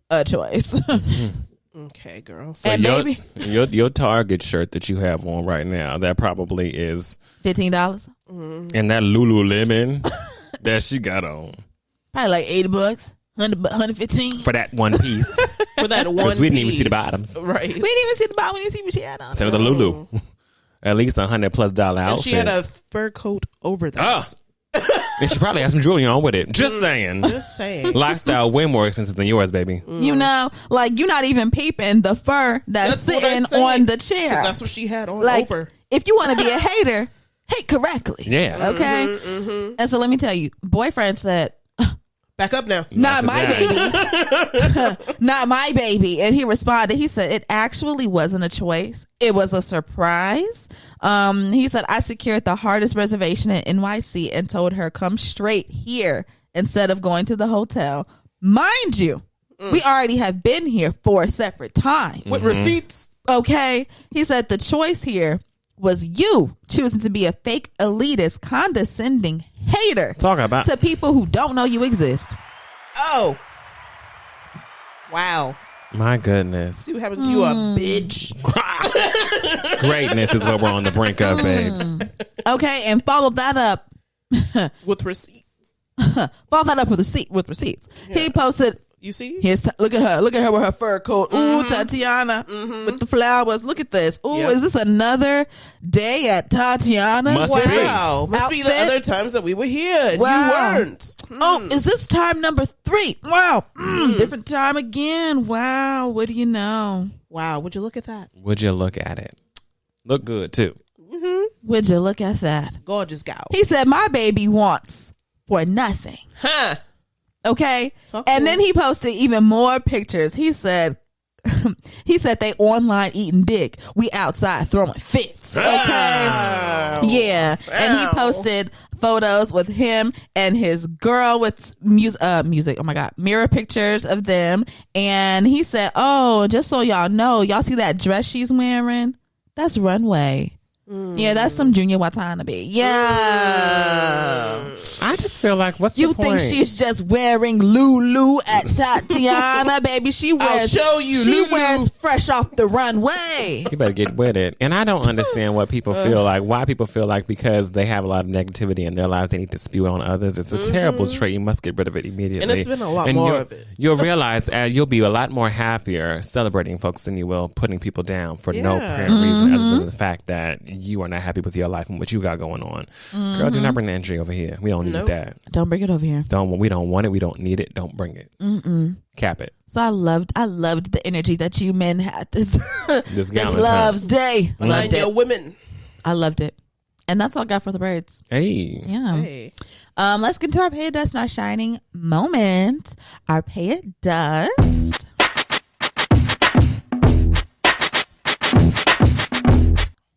Speaker 1: a choice.
Speaker 3: Okay, girl.
Speaker 2: So
Speaker 1: And maybe
Speaker 2: your Target shirt that you have on right now, that probably is
Speaker 1: $15.
Speaker 2: and that Lululemon that she got on.
Speaker 1: Probably like $80, 115.
Speaker 2: For that one piece.
Speaker 3: For that one
Speaker 2: Because we didn't even
Speaker 3: piece.
Speaker 2: see the bottoms.
Speaker 3: Right.
Speaker 1: We didn't even see the bottom. We didn't see what she had on.
Speaker 2: So the Lulu. At least $100+ outfit.
Speaker 3: And she had a fur coat over that.
Speaker 2: And she probably had some jewelry on with it. Just saying.
Speaker 3: Just saying.
Speaker 2: Lifestyle way more expensive than yours, baby.
Speaker 1: You know, like you're not even peeping the fur that's
Speaker 3: what I'm
Speaker 1: sitting
Speaker 3: saying.
Speaker 1: on the chair.
Speaker 3: 'Cause that's what she had on
Speaker 1: Like,
Speaker 3: over.
Speaker 1: if you want to be a hater, hate correctly.
Speaker 2: Yeah.
Speaker 1: Okay. And so let me tell you, boyfriend said,
Speaker 3: Back up now.
Speaker 1: not my
Speaker 2: that.
Speaker 1: baby. Not my baby. And he responded, he said, it actually wasn't a choice. It was a surprise. He said, I secured the hardest reservation in NYC and told her, come straight here instead of going to the hotel. Mind you, we already have been here 4 separate times.
Speaker 3: With receipts.
Speaker 1: Okay. He said, the choice here was you choosing to be a fake elitist, condescending hater
Speaker 2: Talk about
Speaker 1: to people who don't know you exist.
Speaker 3: Oh. Wow.
Speaker 2: my goodness.
Speaker 3: See what happened to you, a bitch.
Speaker 2: Greatness is what we're on the brink of, babes.
Speaker 1: Okay, and follow that up.
Speaker 3: With receipts.
Speaker 1: Follow that up with receipts. He posted.
Speaker 3: You see?
Speaker 1: Look at her with her fur coat. Ooh, Tatiana with the flowers. Look at this. Ooh,
Speaker 3: Yep.
Speaker 1: is this another day at Tatiana's?
Speaker 2: Must be.
Speaker 3: Wow. Must be the
Speaker 1: Outfit?
Speaker 3: other times that we were here. And
Speaker 1: Wow.
Speaker 3: you weren't.
Speaker 1: Oh, is this time number 3? Wow. Different time again. Wow. What do you know?
Speaker 3: Wow. Would you look at that?
Speaker 2: Would you look at it? Look good, too.
Speaker 1: Would you look at that?
Speaker 3: Gorgeous gal.
Speaker 1: He said, my baby wants for nothing.
Speaker 3: Huh.
Speaker 1: Okay.
Speaker 3: Talk to
Speaker 1: And then
Speaker 3: him.
Speaker 1: he posted even more pictures. He said, they online eating dick. We outside throwing fits. Okay.
Speaker 3: Wow.
Speaker 1: Yeah. And he
Speaker 3: Wow.
Speaker 1: posted photos with him and his girl with music. Oh my God. Mirror pictures of them. And he said, oh, just so y'all know, y'all see that dress she's wearing? That's Runway. Yeah, that's some Junior Watanabe. Yeah.
Speaker 2: I just feel like, what's
Speaker 1: You
Speaker 2: the point?
Speaker 1: think she's just wearing Lulu at Tatiana, baby? She wears.
Speaker 3: I'll show you,
Speaker 1: She
Speaker 3: Lulu.
Speaker 1: wears fresh off the runway.
Speaker 2: You better get with it. And I don't understand what people feel like. Why people feel like because they have a lot of negativity in their lives, they need to spew on others. It's a terrible trait. You must get rid of it immediately.
Speaker 3: And it's been a lot more of it.
Speaker 2: You'll realize you'll be a lot more happier celebrating folks than you will putting people down for no apparent reason other than the fact that you are not happy with your life and what you got going on. Girl, do not bring the energy over here. We don't need
Speaker 3: Nope.
Speaker 2: that.
Speaker 1: Don't bring it over here.
Speaker 2: We don't want it. We don't need it. Don't bring it. Cap it.
Speaker 1: So I loved the energy that you men had this this
Speaker 2: Galentines.
Speaker 1: Love's Day.
Speaker 3: Mind
Speaker 1: Loved
Speaker 3: your
Speaker 1: it.
Speaker 3: women.
Speaker 1: I loved it, and that's all I got for the birds.
Speaker 2: Hey.
Speaker 1: Yeah.
Speaker 3: Hey.
Speaker 1: Let's get into our pay it dust and our shining moment. Our pay it dust.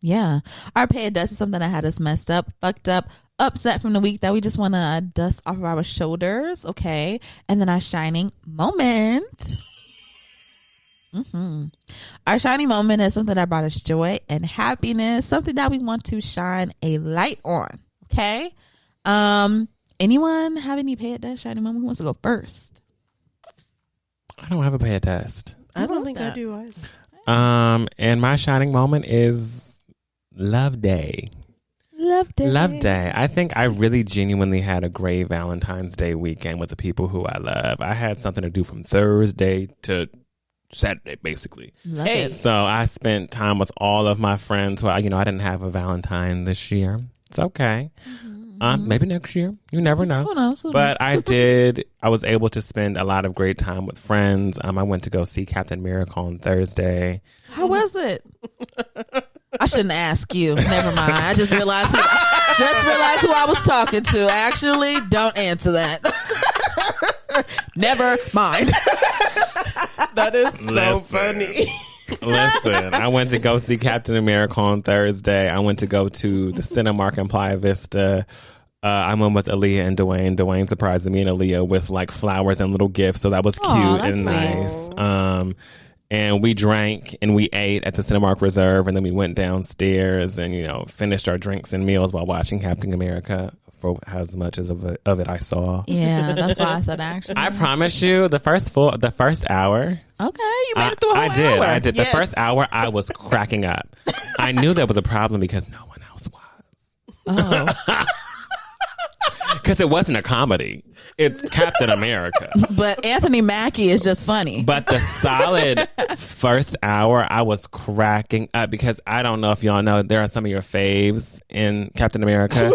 Speaker 1: Yeah. Our pay it dust is something that had us messed up, fucked up, upset from the week that we just want to dust off of our shoulders. Okay. And then our shining moment. Our shining moment is something that brought us joy and happiness, something that we want to shine a light on. Okay. Anyone have any pay it dust shining moment? Who wants to go first?
Speaker 2: I don't have a pay a test.
Speaker 3: I don't think I do either.
Speaker 2: And my shining moment is Love Day.
Speaker 1: Love Day.
Speaker 2: Love Day. I think I really genuinely had a great Valentine's Day weekend with the people who I love. I had something to do from Thursday to Saturday, basically.
Speaker 1: Love
Speaker 3: Hey.
Speaker 1: it.
Speaker 2: So I spent time with all of my friends who I didn't have a Valentine this year. It's okay. Maybe next year. You never know.
Speaker 1: Who knows?
Speaker 2: But I was able to spend a lot of great time with friends. I went to go see Captain Miracle on Thursday.
Speaker 1: How was it? I shouldn't ask you. Never mind. I just realized who I was talking to. Actually, don't answer that. Never mind.
Speaker 3: That is so
Speaker 2: Listen.
Speaker 3: funny.
Speaker 2: Listen, I went to go see Captain America on Thursday. I went to go to the Cinemark in Playa Vista. I went with Aaliyah and Dwayne. Dwayne surprised me and Aaliyah with like flowers and little gifts, so that was cute and
Speaker 1: that's
Speaker 2: nice. And we drank and we ate at the Cinemark Reserve, and then we went downstairs and finished our drinks and meals while watching Captain America for as much as of it I saw.
Speaker 1: Yeah, that's why I said actually.
Speaker 2: I promise you, the first hour.
Speaker 1: Okay, you made it through a whole hour.
Speaker 2: I did.
Speaker 3: Yes.
Speaker 2: The first hour, I was cracking up. I knew there was a problem because no one else was.
Speaker 1: Oh.
Speaker 2: Because it wasn't a comedy. It's Captain America.
Speaker 1: But Anthony Mackie is just funny.
Speaker 2: But the solid first hour, I was cracking up because I don't know if y'all know, there are some of your faves in Captain America.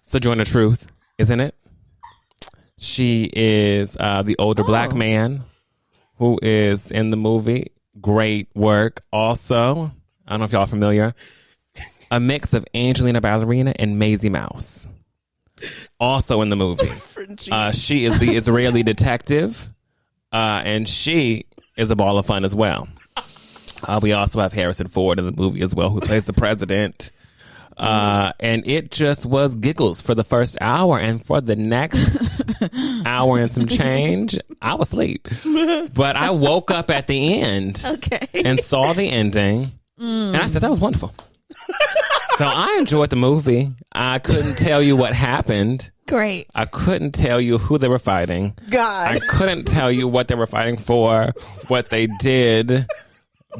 Speaker 2: Sojourner Truth, isn't it? She is the older black man who is in the movie. Great work. Also, I don't know if y'all are familiar, a mix of Angelina Ballerina and Maisie Mouse. Also in the movie. She is the Israeli detective, and she is a ball of fun as well. We also have Harrison Ford in the movie as well, who plays the president. And it just was giggles for the first hour, and for the next hour and some change, I was asleep. But I woke up at the end and saw the ending, and I said, that was wonderful. So I enjoyed the movie. I couldn't tell you what happened.
Speaker 1: Great.
Speaker 2: I couldn't tell you who they were fighting.
Speaker 3: God.
Speaker 2: I couldn't tell you what they were fighting for, what they did.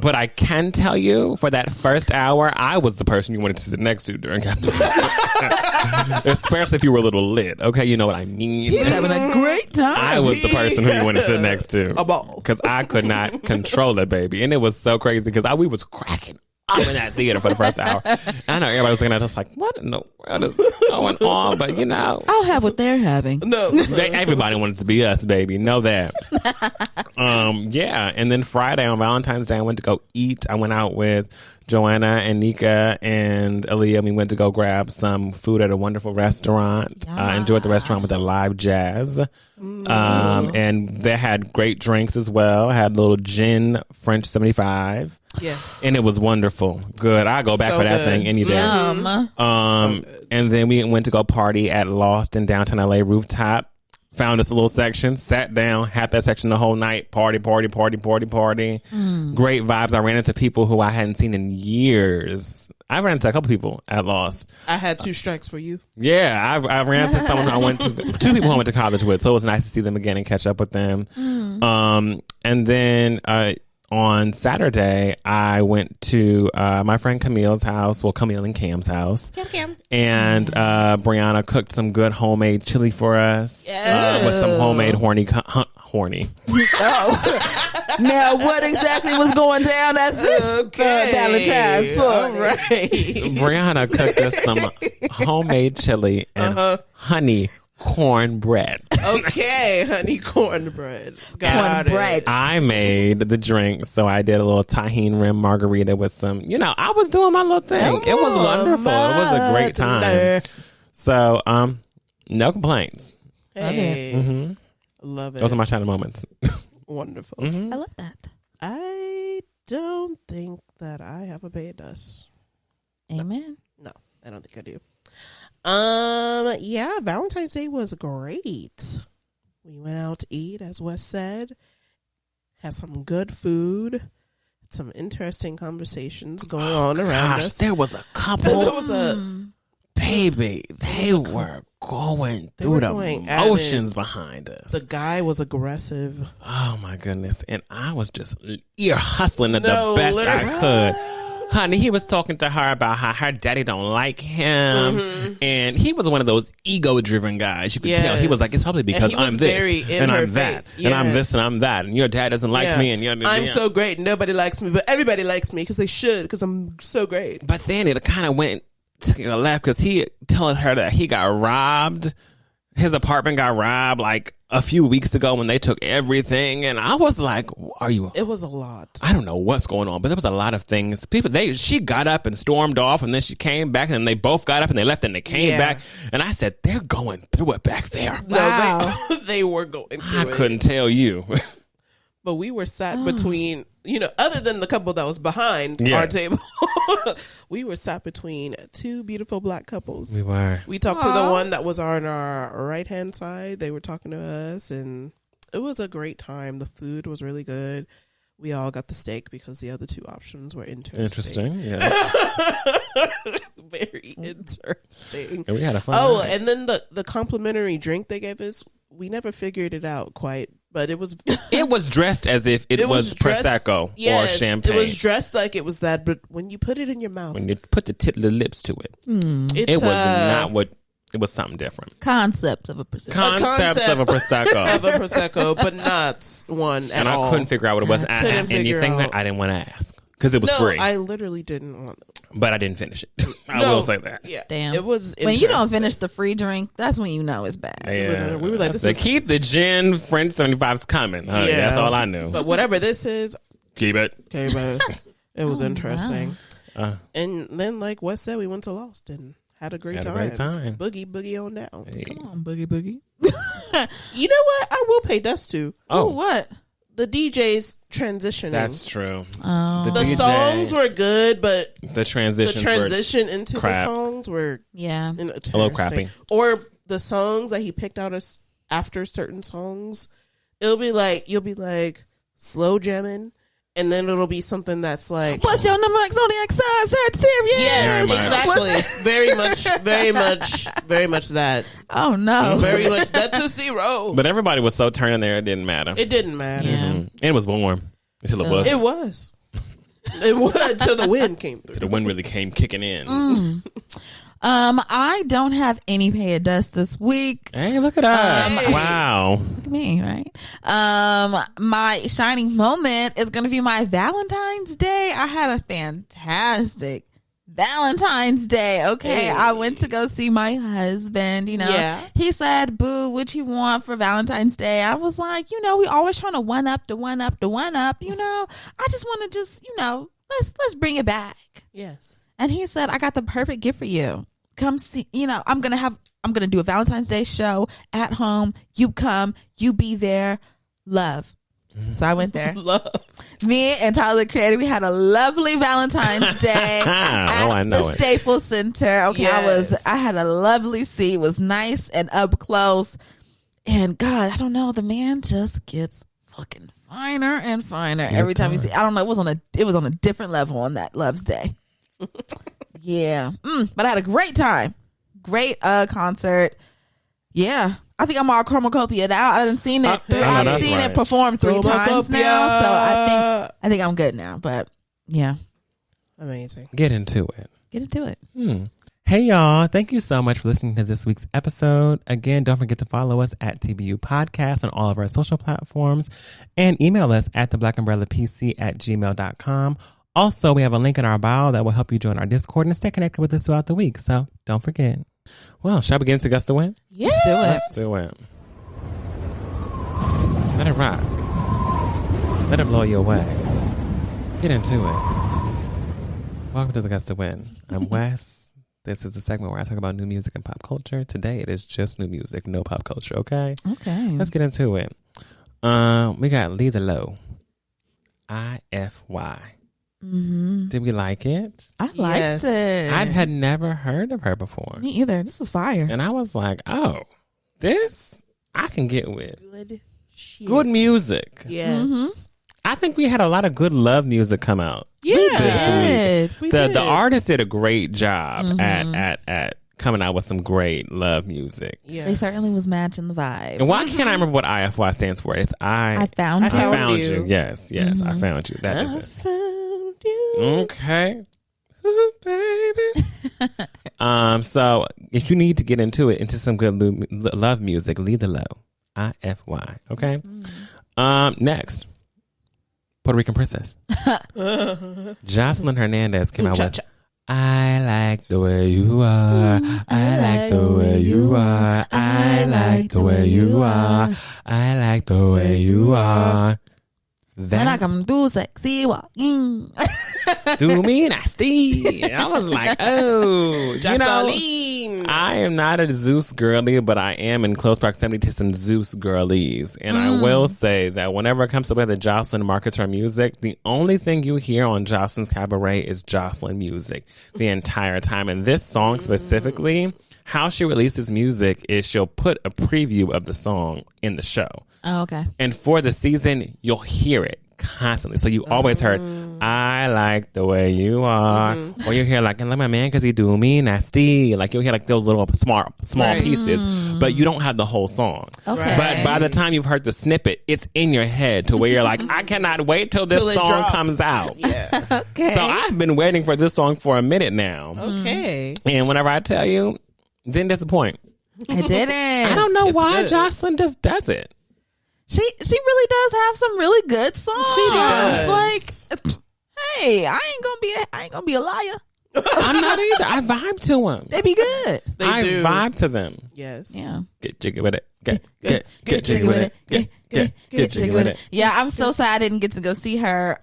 Speaker 2: But I can tell you, for that first hour, I was the person you wanted to sit next to during Captain America. Especially if you were a little lit. Okay, you know what I mean?
Speaker 1: He's having a great time.
Speaker 2: I was the person who you wanted to sit next to.
Speaker 3: A ball.
Speaker 2: Because I could not control it, baby. And it was so crazy because we was cracking up in that theater for the first hour. I know everybody was looking at us like, what in the world is going on? But, you know.
Speaker 1: I'll have what they're having.
Speaker 3: No.
Speaker 2: Everybody wanted to be us, baby. Know that. Yeah. And then Friday on Valentine's Day, I went to go eat. I went out with Joanna and Nika and Aaliyah. We went to go grab some food at a wonderful restaurant. Enjoyed the restaurant with a live jazz. And they had great drinks as well. Had a little gin French 75.
Speaker 3: Yes.
Speaker 2: And it was wonderful. Good. I go back
Speaker 3: So
Speaker 2: for that
Speaker 3: good.
Speaker 2: thing any day. And then we went to go party at Lost in downtown LA rooftop. Found us a little section, sat down, had that section the whole night. Party. Great vibes. I ran into people who I hadn't seen in years. I ran into a couple people at Lost.
Speaker 3: I had 2 strikes for you.
Speaker 2: Yeah, I ran into someone who I went to, 2 people who I went to college with. So it was nice to see them again and catch up with them. And then on Saturday, I went to my friend Camille's house. Well, Camille and Cam's house.
Speaker 5: Cam.
Speaker 2: And Brianna cooked some good homemade chili for us. With some homemade horny.
Speaker 1: Now, what exactly was going down at this Galentines party?
Speaker 3: All right.
Speaker 2: Brianna cooked us some homemade chili and honey cornbread.
Speaker 3: Okay, honey cornbread. Got
Speaker 1: Cornbread.
Speaker 3: it.
Speaker 2: I made the drink, so I did a little tahini rim margarita with some, I was doing my little thing. It was wonderful. It was a great time. So, no complaints.
Speaker 3: Hey. Love it.
Speaker 2: Those are my shining moments.
Speaker 3: Wonderful.
Speaker 1: I love that.
Speaker 3: I don't think that I have a paid us.
Speaker 1: Amen.
Speaker 3: No, I don't think I do. Yeah, Valentine's Day was great. We went out to eat, as Wes said. Had some good food. Some interesting conversations going on around us.
Speaker 2: There was a couple.
Speaker 3: There was a
Speaker 2: baby. They were going through the motions behind us.
Speaker 3: The guy was aggressive.
Speaker 2: Oh my goodness. And I was just ear hustling at
Speaker 3: No,
Speaker 2: the best
Speaker 3: literally.
Speaker 2: I could. Honey, he was talking to her about how her daddy don't like him. And he was one of those ego-driven guys. You could tell. He was like, it's probably because I'm this, and I'm that, and I'm this, and I'm that, and your dad doesn't like me, and
Speaker 3: I'm so great. Nobody likes me, but everybody likes me because they should, because I'm so great.
Speaker 2: But then it kind of went to a left because he telling her that he got robbed. His apartment got robbed like a few weeks ago when they took everything, and I was like,
Speaker 3: It was a lot.
Speaker 2: I don't know what's going on, but there was a lot of things. She got up and stormed off, and then she came back, and they both got up and they left, and they came back, and I said, they're going through it back there.
Speaker 3: Wow. No, they were going through it.
Speaker 2: I couldn't tell you.
Speaker 3: But we were sat between, other than the couple that was behind our table, we were sat between 2 beautiful black couples.
Speaker 2: We were.
Speaker 3: We talked to the one that was on our right-hand side. They were talking to us, and it was a great time. The food was really good. we all got the steak because the other two options were interesting.
Speaker 2: Yeah.
Speaker 3: Very interesting.
Speaker 2: And we had a fun night.
Speaker 3: And then the complimentary drink they gave us, we never figured it out quite, but it was
Speaker 2: dressed as if it was
Speaker 3: dressed,
Speaker 2: Prosecco or champagne.
Speaker 3: It was dressed like it was that, but when you put it in your mouth,
Speaker 2: when you put the lips to it, it was not what. It was something different.
Speaker 1: Concept of a Prosecco.
Speaker 2: Concepts of a Prosecco.
Speaker 3: Of a Prosecco, but not one at all.
Speaker 2: And I couldn't figure out what it was. Anything that I didn't want to ask because it was free.
Speaker 3: I literally didn't want it.
Speaker 2: But I didn't finish it. I will say that.
Speaker 3: Yeah.
Speaker 1: Damn.
Speaker 3: It was
Speaker 1: when you don't finish the free drink, that's when you know it's bad.
Speaker 2: Yeah.
Speaker 3: We were like,
Speaker 2: this is... Keep the gin French 75s coming. Honey. Yeah. That's all I knew.
Speaker 3: But whatever this is,
Speaker 2: keep it.
Speaker 3: Okay, but it was interesting. And then, like Wes said, we went to Lost and had a great time. Boogie on down.
Speaker 2: Hey.
Speaker 1: Come on, boogie.
Speaker 3: You know what? I will pay dust to.
Speaker 1: Oh, what?
Speaker 3: The DJ's transitioning.
Speaker 2: That's true.
Speaker 3: The songs were good, but
Speaker 2: the transition
Speaker 3: into
Speaker 2: crap.
Speaker 3: the songs were
Speaker 1: a
Speaker 2: little crappy.
Speaker 3: Or the songs that he picked out as after certain songs, you'll be like slow jamming, and then it'll be something that's like,
Speaker 1: what's your number Zodiac sign, Sagittarius?
Speaker 3: Yes, exactly. very much that.
Speaker 1: Oh no,
Speaker 3: very much that to zero.
Speaker 2: But everybody was so turning there, it didn't matter.
Speaker 3: It didn't matter.
Speaker 1: Yeah.
Speaker 2: And it was warm until it wasn't.
Speaker 3: It was. It was until the wind came through.
Speaker 2: The wind really came kicking in.
Speaker 1: I don't have any pay of dust this week.
Speaker 2: Hey, look at us. Wow.
Speaker 1: Look at me, right? My shining moment is going to be my Valentine's Day. I had a fantastic Valentine's Day. Okay.
Speaker 3: Hey.
Speaker 1: I went to go see my husband, He said, boo, what you want for Valentine's Day? I was like, we always trying to one up. I just want to let's bring it back.
Speaker 3: Yes.
Speaker 1: And he said, I got the perfect gift for you. Come see, I'm going to do a Valentine's Day show at home. You come, you be there. Love. So I went there.
Speaker 3: Love.
Speaker 1: Me and Tyler the Creator, we had a lovely Valentine's Day at the Staples Center. Okay,
Speaker 3: yes.
Speaker 1: I had a lovely seat. It was nice and up close. And God, I don't know, the man just gets fucking finer and finer every time you see. I don't know, it was on a different level on that Love's Day. Yeah. But I had a great time. Great concert. Yeah. I think I'm all chromacopia out. I've seen it. I've seen it perform 3 times now, so I think I'm good now. But yeah,
Speaker 3: amazing.
Speaker 2: Get into it.
Speaker 6: Hey y'all, thank you so much for listening to this week's episode. Again, don't forget to follow us at TBU Podcast on all of our social platforms and email us at theblackumbrellapc@gmail.com. Also, we have a link in our bio that will help you join our Discord and stay connected with us throughout the week. So don't forget.
Speaker 2: Well, shall we get into Gust to Win?
Speaker 1: Yeah. Let's do it.
Speaker 2: Let's do it. Let it rock. Let it blow you away. Get into it. Welcome to the Gust to Win. I'm Wes. This is a segment where I talk about new music and pop culture. Today, it is just new music, no pop culture, okay?
Speaker 1: Okay.
Speaker 2: Let's get into it. We got Leave the Low. IFY.
Speaker 1: Mm-hmm.
Speaker 2: Did we like it?
Speaker 1: I liked it.
Speaker 2: I had never heard of her before.
Speaker 1: Me either. This is fire.
Speaker 2: And I was like, oh, this I can get with.
Speaker 3: Good
Speaker 2: Music.
Speaker 3: Yes.
Speaker 1: Mm-hmm.
Speaker 2: I think we had a lot of good love music come out.
Speaker 1: Yeah.
Speaker 2: We did. The artist did a great job at coming out with some great love music.
Speaker 3: Yes.
Speaker 1: They certainly was matching the vibe.
Speaker 2: And why can't I remember what IFY stands for? It's I found you. Yes, I found you. That is it.
Speaker 3: Found you.
Speaker 2: Okay. Ooh, baby. So if you need to get into some good love music, Leave the Low. IFY. Okay. Next. Puerto Rican Princess. Joseline Hernandez came out with I like the way you are. I like the way you are. I like the way you are. I like the way you are.
Speaker 1: When I come do sexy walking.
Speaker 2: Do me nasty. I was like, oh,
Speaker 3: Joseline.
Speaker 2: I am not a Zeus girly, but I am in close proximity to some Zeus girlies. And I will say that whenever it comes to whether Joseline markets her music, the only thing you hear on Joseline's Cabaret is Joseline music the entire time. And this song specifically, how she releases music is she'll put a preview of the song in the show.
Speaker 1: Oh, okay.
Speaker 2: And for the season, you'll hear it constantly. So you always heard, I like the way you are. Or you hear like, I like my man because he do me nasty. Like you'll hear like those little small pieces, but you don't have the whole song.
Speaker 1: Okay.
Speaker 2: But by the time you've heard the snippet, it's in your head to where you're like, I cannot wait till this song comes out.
Speaker 3: Yeah.
Speaker 1: Okay.
Speaker 2: So I've been waiting for this song for a minute now.
Speaker 3: Okay.
Speaker 2: And whenever I tell you, didn't disappoint.
Speaker 1: I didn't.
Speaker 2: I don't know why
Speaker 3: good.
Speaker 2: Joseline just does it.
Speaker 1: She really does have some really good songs.
Speaker 3: She does.
Speaker 1: Like, hey, I ain't gonna be a liar.
Speaker 2: I'm not either. I vibe to them.
Speaker 1: They be good.
Speaker 2: I
Speaker 3: do.
Speaker 2: vibe to them.
Speaker 3: Yes.
Speaker 1: Yeah.
Speaker 2: Get jiggy with it. Get jiggy with it. Get jiggy with it.
Speaker 1: Yeah, I'm so sad I didn't get to go see her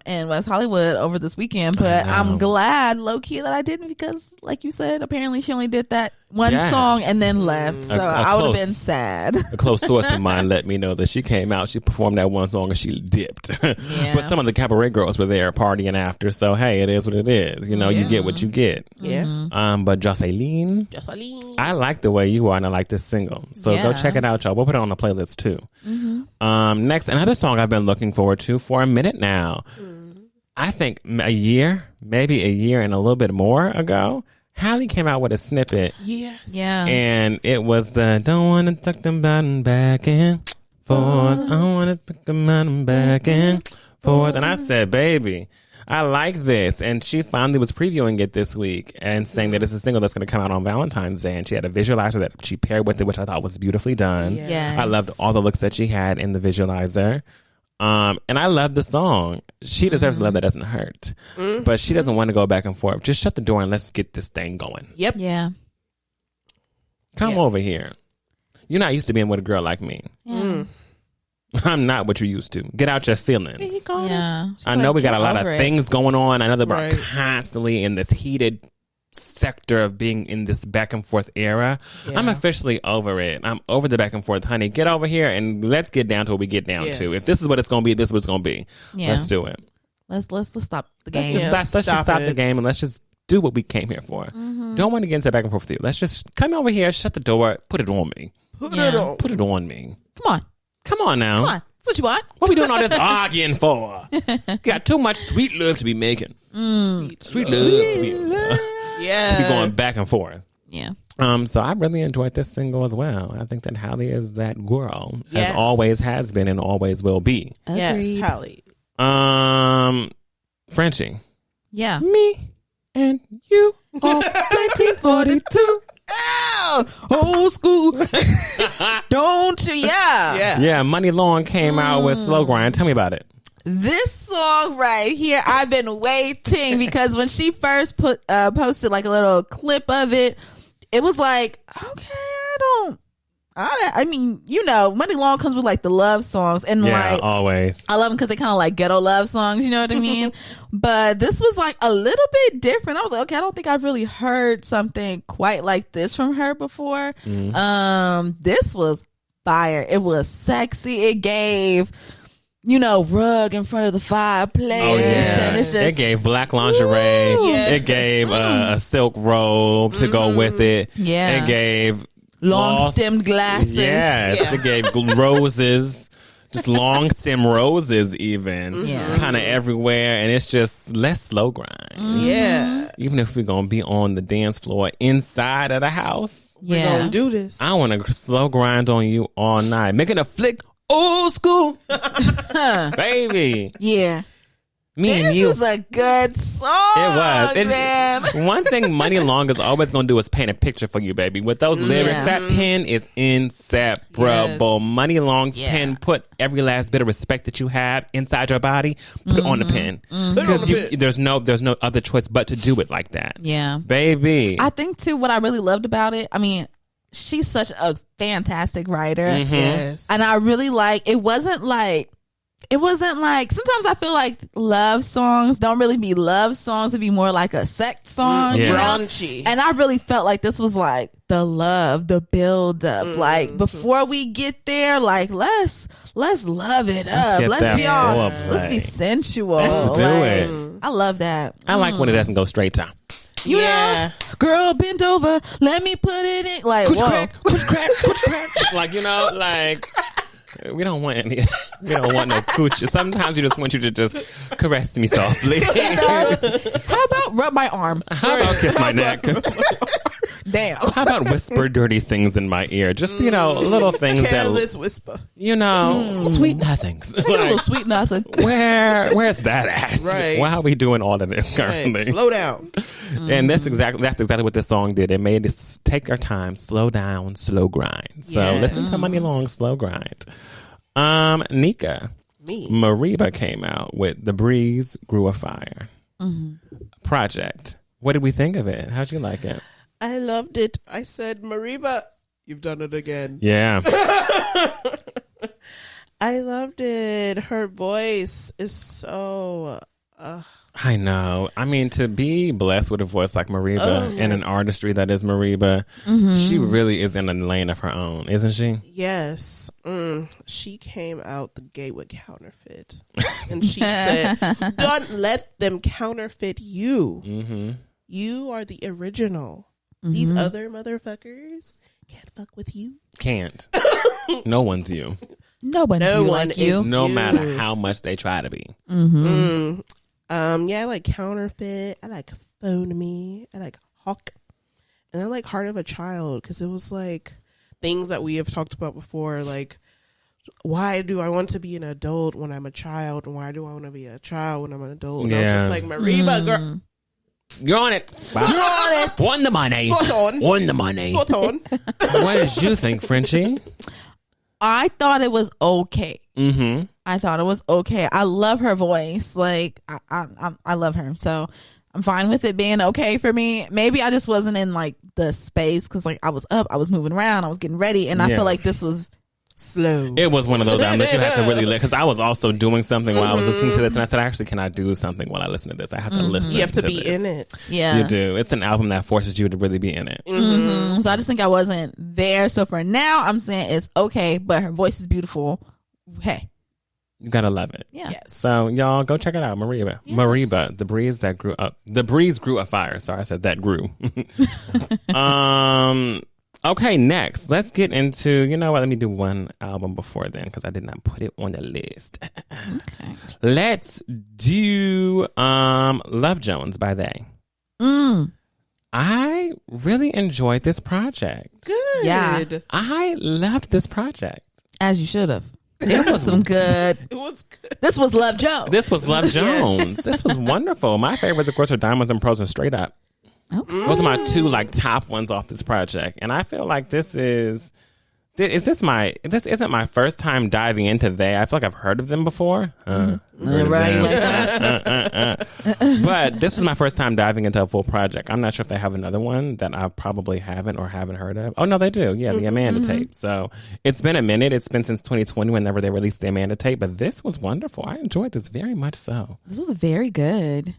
Speaker 1: in West Hollywood over this weekend, but I'm glad low key that I didn't because, like you said, apparently she only did that one song and then left. So I would have been sad.
Speaker 2: A close source of mine let me know that she came out, she performed that one song, and she dipped. But some of the cabaret girls were there partying after. So hey, it is what it is. You know, you get what you get.
Speaker 3: Yeah.
Speaker 2: But Joseline, I like the way you are, and I like this single. So go check it out, y'all. We'll put it on the playlist too. Next, another song I've been looking forward to for a minute now. I think maybe a year and a little bit more ago, Halle came out with a snippet.
Speaker 3: Yes.
Speaker 1: Yeah.
Speaker 2: And it was the don't want to tuck them bottom back and forth. I want to tuck them bottom back and forth. And I said, baby, I like this. And she finally was previewing it this week and saying that it's a single that's going to come out on Valentine's Day. And she had a visualizer that she paired with it, which I thought was beautifully done.
Speaker 1: Yes.
Speaker 2: I loved all the looks that she had in the visualizer. And I love the song. She deserves love that doesn't hurt. But she doesn't want to go back and forth. Just shut the door and let's get this thing going.
Speaker 3: Yep.
Speaker 1: Yeah.
Speaker 2: Come over here. You're not used to being with a girl like me. I'm not what you're used to. Get out your feelings.
Speaker 1: Yeah.
Speaker 2: I know we got a lot of
Speaker 1: over it.
Speaker 2: things going on. I know that we're
Speaker 3: Right.
Speaker 2: constantly in this heated sector of being in this back and forth era. I'm officially over it. I'm over the back and forth, honey. Get over here and let's get down to what we get down to. If this is what it's going to be, this is what it's going to be.
Speaker 1: Yeah.
Speaker 2: Let's do it.
Speaker 1: Let's stop the game.
Speaker 2: Let's just stop the game and let's just do what we came here for. Don't want to get into back and forth with you. Let's just come over here, shut the door, put it on me.
Speaker 3: Put it on.
Speaker 2: Put it on me.
Speaker 1: Come
Speaker 2: on now.
Speaker 1: on. That's what you want.
Speaker 2: What we doing all this arguing for? Got too much sweet love to be making. Sweet love to be going back and forth.
Speaker 1: Yeah.
Speaker 2: So I really enjoyed this single as well. I think that Halle is that girl, as always has been and always will be.
Speaker 3: Yes, Halle.
Speaker 2: Frenchie.
Speaker 1: Yeah.
Speaker 2: Me and you are 1942.
Speaker 1: Oh, old school. Don't you? Yeah.
Speaker 2: Yeah, Money Long came out with Slow Grind. Tell me about it.
Speaker 1: This song right here, I've been waiting because when she first posted like a little clip of it, it was like, okay, I mean, you know, Money Long comes with like the love songs and like
Speaker 2: always.
Speaker 1: I love them because they kind of like ghetto love songs, you know what I mean? But this was like a little bit different. I was like, okay, I don't think I've really heard something quite like this from her before. This was fire. It was sexy. It gave, you know, rug in front of the fireplace.
Speaker 2: Oh yeah,
Speaker 1: and it's just,
Speaker 2: it gave black lingerie. It gave a silk robe to go with it.
Speaker 1: Yeah,
Speaker 2: it gave
Speaker 1: long stemmed glasses.
Speaker 2: Yes, it gave roses, just long stem roses, even kind of everywhere. And it's just let's slow grind.
Speaker 3: Yeah,
Speaker 2: even if we're gonna be on the dance floor inside of the house,
Speaker 3: we're gonna do this.
Speaker 2: I want to slow grind on you all night, making a flick. Old school, baby.
Speaker 1: Yeah.
Speaker 2: Me
Speaker 1: this
Speaker 2: and you.
Speaker 1: This is a good song.
Speaker 2: It was.
Speaker 1: Man.
Speaker 2: One thing Money Long is always going to do is paint a picture for you, baby. With those lyrics, that pen is inseparable.
Speaker 3: Yes.
Speaker 2: Money Long's pen, put every last bit of respect that you have inside your body, put it on the pen. Because there's no other choice but to do it like that.
Speaker 1: Yeah.
Speaker 2: Baby.
Speaker 1: I think, too, what I really loved about it, I mean, she's such a fantastic writer.
Speaker 3: Yes.
Speaker 1: And I really it wasn't like sometimes I feel like love songs don't really be love songs. It'd be more like a sex song.
Speaker 2: Yeah.
Speaker 3: Raunchy.
Speaker 1: And I really felt like this was like the love, the build up. Like before we get there, like let's love it up. Let's be sensual.
Speaker 2: Let's do it.
Speaker 1: I love that.
Speaker 2: I like when it doesn't go straight to.
Speaker 1: You know, girl, bend over. Let me put it in. Like,
Speaker 2: Crack. Like, you know, like, We don't want any. We don't want no coochie. Sometimes you just want you to just caress me softly.
Speaker 1: How about rub my arm?
Speaker 2: How about kiss my neck?
Speaker 1: Damn.
Speaker 2: How about whisper dirty things in my ear? Just, little things
Speaker 3: Careless whisper.
Speaker 2: Sweet nothings.
Speaker 1: A little sweet nothing.
Speaker 2: Where's that at?
Speaker 3: Right.
Speaker 2: Why are we doing all of this currently?
Speaker 3: Right. Slow down.
Speaker 2: And that's exactly what this song did. It made us take our time, slow down, slow grind. So listen to Money Long, Slow Grind. Nika.
Speaker 3: Me.
Speaker 2: Mereba came out with The Breeze Grew a Fire project. What did we think of it? How'd you like it?
Speaker 3: I loved it. I said, Mereba, you've done it again.
Speaker 2: Yeah.
Speaker 3: I loved it. Her voice is so...
Speaker 2: I know. I mean, to be blessed with a voice like Mereba and an artistry that is Mereba, she really is in a lane of her own, isn't she?
Speaker 3: Yes. She came out the gate with Counterfeit. And she said, don't let them counterfeit you. Mm-hmm. You are the original. These other motherfuckers can't fuck with you.
Speaker 2: Can't. No one's you.
Speaker 1: Nobody like you.
Speaker 2: No matter how much they try to be.
Speaker 3: Yeah, I like Counterfeit. I like Phone Me. I like Hawk. And I like Heart of a Child because it was like things that we have talked about before. Like, why do I want to be an adult when I'm a child? And why do I want to be a child when I'm an adult? And I was just like, Mereba, girl.
Speaker 2: You're on it.
Speaker 3: You're on it.
Speaker 2: Won the money.
Speaker 3: Spot on.
Speaker 2: Won the money.
Speaker 3: Spot on.
Speaker 2: What did you think, Frenchie?
Speaker 1: I thought it was okay.
Speaker 2: Mm-hmm.
Speaker 1: I thought it was okay. I love her voice. Like I love her. So I'm fine with it being okay for me. Maybe I just wasn't in like the space because like I was up, I was moving around, I was getting ready, and I feel like this was
Speaker 3: slow.
Speaker 2: It was one of those albums that you have to really because I was also doing something while I was listening to this, and I said, actually, can I do something while I listen to this? I have to listen.
Speaker 3: You have to be
Speaker 2: this.
Speaker 3: in it.
Speaker 1: Yeah,
Speaker 2: you do. It's an album that forces you to really be in it.
Speaker 1: So I just think I wasn't there. So for now, I'm saying it's okay, but her voice is beautiful. Hey,
Speaker 2: you gotta love it.
Speaker 1: Yeah.
Speaker 3: Yes.
Speaker 2: So y'all go check it out, Mereba.
Speaker 1: Yes.
Speaker 2: Mereba, the breeze that grew up. The breeze grew a fire. Sorry, I said that grew. Okay, next. Let's get into, you know what? Let me do one album before then because I did not put it on the list.
Speaker 1: okay.
Speaker 2: Let's do Love Jones by They. I really enjoyed this project.
Speaker 3: Good.
Speaker 1: Yeah.
Speaker 2: I loved this project.
Speaker 1: As you should have. It was some good.
Speaker 3: It was good.
Speaker 1: This was Love Jones.
Speaker 2: This was Love Jones. This was wonderful. My favorites, of course, are Diamonds and Pearls and Straight Up.
Speaker 1: Okay.
Speaker 2: Those are my two like top ones off this project, and I feel like this isn't my first time diving into They. I feel like I've heard of them before.
Speaker 1: Right.
Speaker 2: But this is my first time diving into a full project. I'm not sure if they have another one that I probably haven't or haven't heard of. Oh no, they do. Yeah, the Amanda tape. So it's been a minute. It's been since 2020 whenever they released the Amanda tape. But this was wonderful. I enjoyed this very much so.
Speaker 1: This was very good.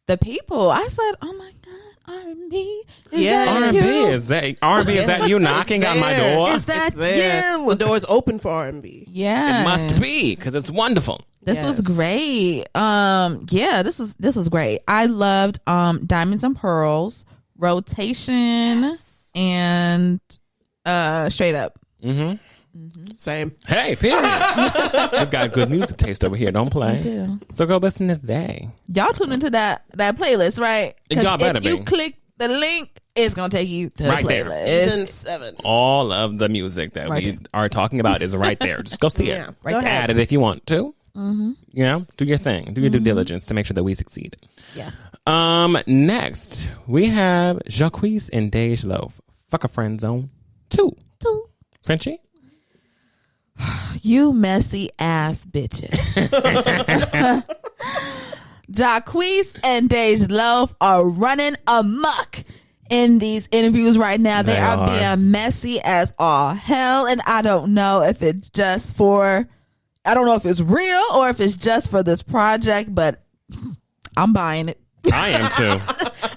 Speaker 1: The people, I said, oh my God. R&B,
Speaker 2: R&B is that you knocking on my door?
Speaker 1: Is that you?
Speaker 3: The door is open for R&B.
Speaker 1: Yeah,
Speaker 2: it must be because it's wonderful.
Speaker 1: This was great. Yeah, this was great. I loved Diamonds and Pearls, Rotation, and Straight Up.
Speaker 3: Same.
Speaker 2: Hey, period. We've got good music taste over here. Don't play.
Speaker 1: We do.
Speaker 2: So go listen to They.
Speaker 1: Y'all tune into that playlist, right?
Speaker 2: Y'all better
Speaker 1: if you
Speaker 2: be.
Speaker 1: click the link, it's gonna take you to
Speaker 2: Right
Speaker 1: the
Speaker 2: there.
Speaker 1: playlist.
Speaker 3: Season 7.
Speaker 2: All of the music that
Speaker 1: Right
Speaker 2: we
Speaker 1: there.
Speaker 2: are talking about is right there. Just go see it.
Speaker 3: Yeah,
Speaker 1: Right
Speaker 3: go
Speaker 1: there.
Speaker 3: ahead.
Speaker 2: Add it if you want to. You know, do your thing. Do your due diligence to make sure that we succeed.
Speaker 1: Yeah.
Speaker 2: Next, we have Jacquees and Dej Loaf. Fuck a Friend Zone 2. Frenchie?
Speaker 1: You messy ass bitches. Jacquees and Dej Loaf are running amok in these interviews right now. They are being messy as all hell, and I don't know if it's I don't know if it's real or if it's just for this project, but I'm buying it.
Speaker 2: I am too.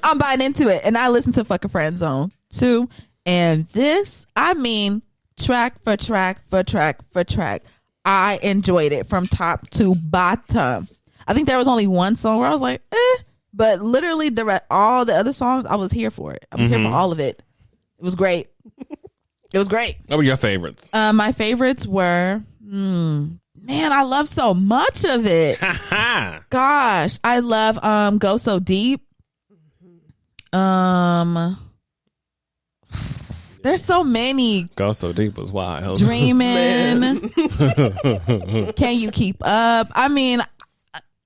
Speaker 1: I'm buying into it, and I listened to Fuck a Friend Zone 2, and this, I mean, track for track for track for track, I enjoyed it from top to bottom. I think there was only one song where I was like, but literally all the other songs, I was here for it. I was here for all of it. It was great. It was great.
Speaker 2: What were your favorites?
Speaker 1: My favorites were Man, I love so much of it. Gosh, I love Go So Deep. There's so many.
Speaker 2: Go So Deep was wild.
Speaker 1: Dreaming. Can You Keep Up? I mean,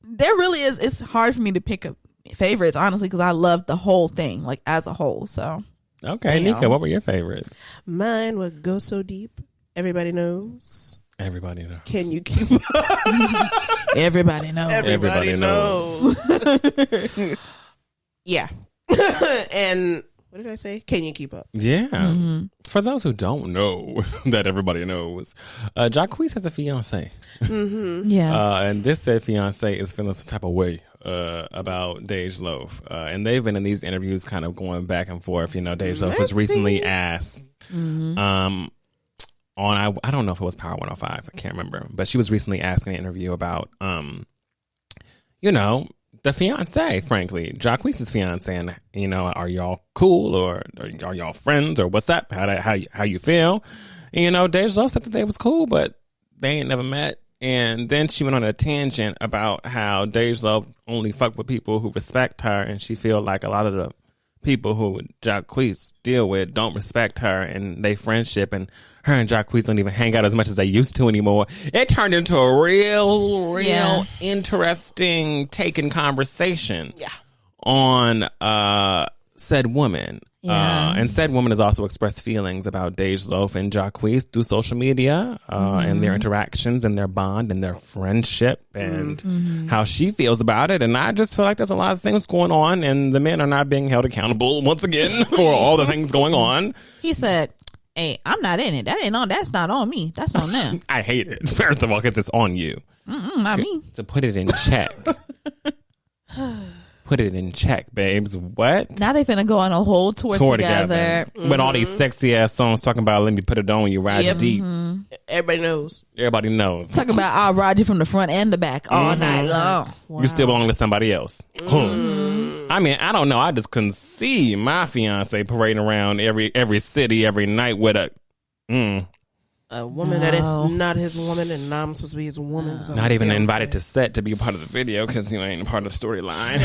Speaker 1: there really is. It's hard for me to pick up favorites, honestly, because I love the whole thing, like as a whole. So,
Speaker 2: okay, Nika, what were your favorites?
Speaker 3: Mine would Go So Deep. Everybody knows.
Speaker 2: Everybody knows.
Speaker 3: Can You Keep Up?
Speaker 1: Everybody knows.
Speaker 3: Everybody knows. Yeah. And what did I say? Can You Keep Up?
Speaker 2: Yeah. For those who don't know, that everybody knows, Jacquees has a fiance.
Speaker 1: Yeah.
Speaker 2: And this said fiance is feeling some type of way about Dej Loaf. And they've been in these interviews kind of going back and forth. You know, Dej Loaf was recently asked on, I don't know if it was Power 105, I can't remember, but she was recently asked in an interview about, you know, the fiance, frankly, Jacquees' fiance, and, you know, are y'all cool, or are y'all friends, or what's up? How you feel? And, you know, Dej Loaf said that they was cool, but they ain't never met. And then she went on a tangent about how Dej Loaf only fuck with people who respect her, and she feel like a lot of the people who Jacquees deal with don't respect her and they friendship, and her and Jacquees don't even hang out as much as they used to anymore. It turned into a real interesting taken conversation on said woman. And said woman has also expressed feelings about Dej Loaf and Jacquees through social media and their interactions and their bond and their friendship and how she feels about it. And I just feel like there's a lot of things going on, and the men are not being held accountable once again for all the things going on.
Speaker 1: He said, "Hey, I'm not in it. That's not on me. That's on them."
Speaker 2: I hate it. First of all, because it's on you.
Speaker 1: Not me.
Speaker 2: To put it in check. Put it in check, babes. What?
Speaker 1: Now they finna go on a whole tour together.
Speaker 2: With all these sexy ass songs talking about let me put it on when you ride deep.
Speaker 3: Everybody knows.
Speaker 2: Everybody knows.
Speaker 1: Talking about I'll ride you from the front and the back all night long.
Speaker 2: Wow. You still belong to somebody else. I mean, I don't know. I just couldn't see my fiance parading around every city every night with
Speaker 3: a woman that is not his woman, and now I'm supposed to be his woman.
Speaker 2: Not even invited to set to be a part of the video because you ain't a part of the storyline.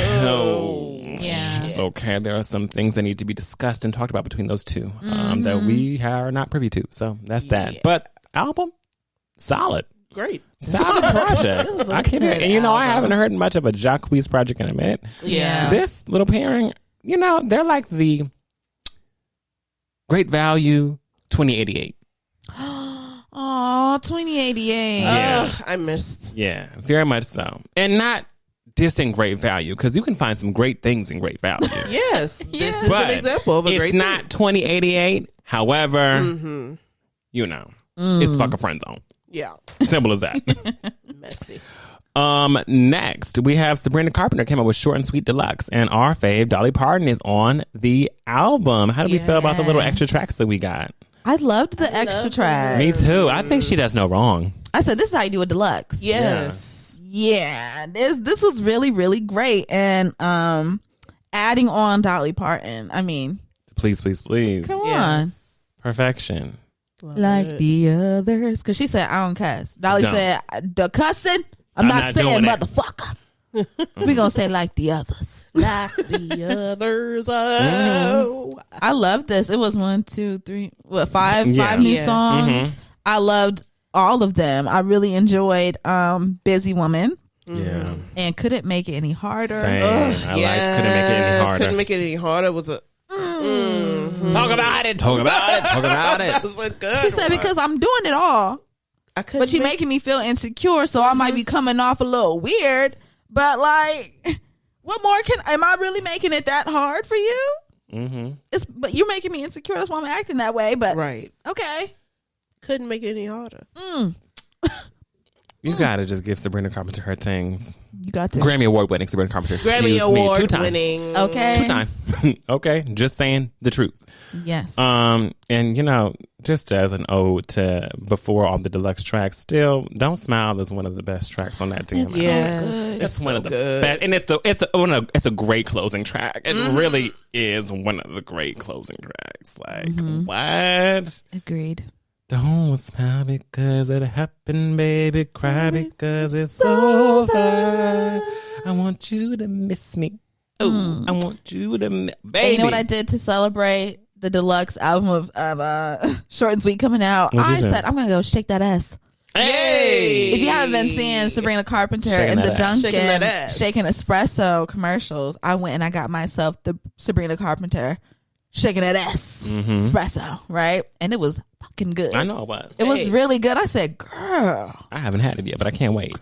Speaker 2: It's okay. There are some things that need to be discussed and talked about between those two that we are not privy to. So that's that. But album, solid.
Speaker 3: Great.
Speaker 2: Solid project. I can't. And you know, I haven't heard much of a Jacquees project in a minute.
Speaker 1: Yeah.
Speaker 2: This little pairing, you know, they're like the Great Value 2088.
Speaker 1: Oh, 2088.
Speaker 2: Yeah.
Speaker 3: I missed.
Speaker 2: Yeah, very much so. And not dissing Great Value, because you can find some great things in Great Value.
Speaker 3: Yes. This is an example of a great
Speaker 2: thing. It's not 2088. However, you know, it's fuck a friend zone.
Speaker 3: Yeah.
Speaker 2: Simple as that.
Speaker 3: Messy.
Speaker 2: Next, we have Sabrina Carpenter came up with Short and Sweet Deluxe, and our fave, Dolly Parton, is on the album. How do we feel about the little extra tracks that we got?
Speaker 1: I loved the extra track.
Speaker 2: Me too. I think she does no wrong.
Speaker 1: I said, this is how you do a deluxe.
Speaker 3: Yes.
Speaker 1: Yeah. This was really, really great. And adding on Dolly Parton, I mean,
Speaker 2: please
Speaker 1: come on.
Speaker 2: Perfection.
Speaker 1: Like the others. Because she said, I don't cuss. Dolly said, the cussing, I'm not saying motherfucker. We're going to say like the others.
Speaker 3: Like the others. Oh.
Speaker 1: I love this. It was 5 new songs. I loved all of them. I really enjoyed Busy Woman.
Speaker 2: Yeah.
Speaker 1: And couldn't make it any harder.
Speaker 2: Same. I liked Couldn't Make It Any Harder.
Speaker 3: Couldn't Make It Any Harder was a
Speaker 2: talk about it.
Speaker 3: That was a good
Speaker 1: She said, because I'm doing it all. But you're making me feel insecure, so I might be coming off a little weird. But like, what more am I really making it that hard for you? But you're making me insecure. That's why I'm acting that way. But
Speaker 3: right,
Speaker 1: okay,
Speaker 3: couldn't make it any harder.
Speaker 2: You gotta just give Sabrina Carpenter her things.
Speaker 1: You got to
Speaker 2: Grammy Award winning Sabrina Carpenter.
Speaker 3: Grammy Award winning.
Speaker 1: Okay,
Speaker 2: 2 times. Okay, just saying the truth.
Speaker 1: Yes.
Speaker 2: And you know, just as an ode to before all the deluxe tracks, still "Don't Smile" is one of the best tracks on that damn album.
Speaker 3: Yes,
Speaker 2: it's one of the best, and it's a great closing track. It really is one of the great closing tracks. Like what?
Speaker 1: Agreed.
Speaker 6: Don't smile because it happened, baby. Cry because it's over. I want you to miss me. Oh, I want you to miss baby.
Speaker 1: And you know what I did to celebrate the deluxe album of Short and Sweet coming out? I said, I'm going to go shake that ass.
Speaker 2: Hey!
Speaker 1: If you haven't been seeing Sabrina Carpenter in the Dunkin' shaking espresso commercials, I went and I got myself the Sabrina Carpenter shaking that ass espresso, right? And it was fucking good.
Speaker 2: I know it was.
Speaker 1: It was really good. I said, girl,
Speaker 2: I haven't had it yet, but I can't wait.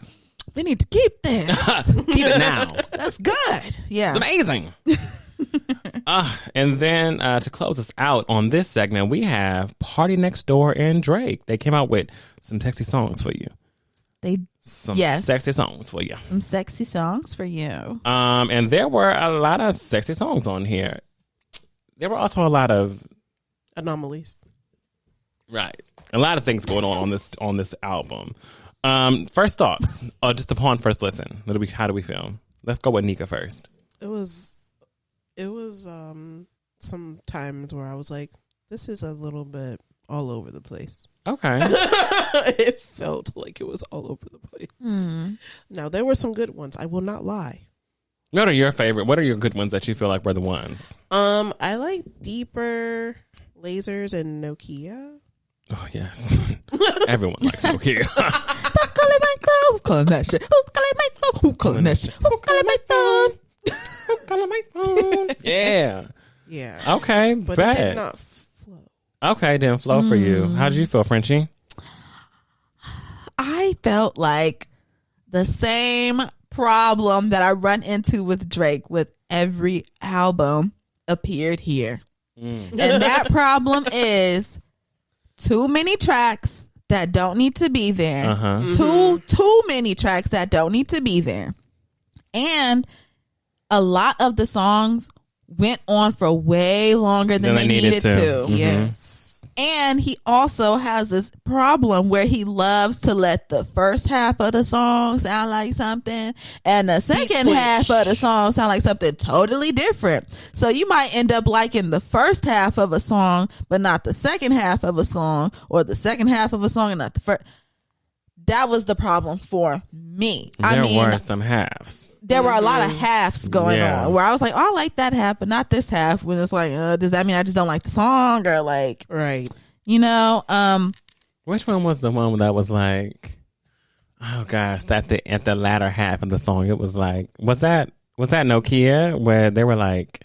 Speaker 1: we need to keep this.
Speaker 2: Keep it now.
Speaker 1: That's good. Yeah.
Speaker 2: It's amazing. And then to close us out on this segment, we have Party Next Door and Drake. They came out with some sexy songs for you. Sexy songs for you.
Speaker 1: Some sexy songs for you.
Speaker 2: And there were a lot of sexy songs on here. There were also a lot of
Speaker 3: anomalies.
Speaker 2: Right. A lot of things going on this album. First thoughts, just upon first listen. How do we feel? Let's go with Nika first.
Speaker 3: It was some times where I was like, this is a little bit all over the place.
Speaker 2: Okay.
Speaker 3: It felt like it was all over the place. Now, there were some good ones. I will not lie.
Speaker 2: What are your favorite? What are your good ones that you feel like were the ones?
Speaker 3: I like Deeper, Lasers, and Nokia.
Speaker 2: Oh, yes. Everyone likes Nokia.
Speaker 1: Stop calling my phone. Who's calling that shit? Who's calling my phone? Who's calling that shit? Who's calling my phone?
Speaker 2: Who's calling my phone? Yeah.
Speaker 3: Yeah.
Speaker 2: Okay,
Speaker 3: but
Speaker 2: bad.
Speaker 3: it did not flow.
Speaker 2: Okay, didn't flow for you. How did you feel, Frenchie?
Speaker 1: I felt like the same problem that I run into with Drake with every album appeared here. And that problem is too many tracks that don't need to be there. Too many tracks that don't need to be there. And a lot of the songs went on for way longer than they needed to.
Speaker 3: Yes.
Speaker 1: And he also has this problem where he loves to let the first half of the song sound like something and the second half of the song sound like something totally different. So you might end up liking the first half of a song, but not the second half of a song, or the second half of a song and not the first. That was the problem for me.
Speaker 2: There were some halves.
Speaker 1: There were a lot of halves going on where I was like, oh, I like that half, but not this half. When it's like, does that mean I just don't like the song, or like,
Speaker 3: right?
Speaker 1: You know,
Speaker 2: which one was the one that was like, oh gosh, at the latter half of the song, it was like, was that Nokia where they were like,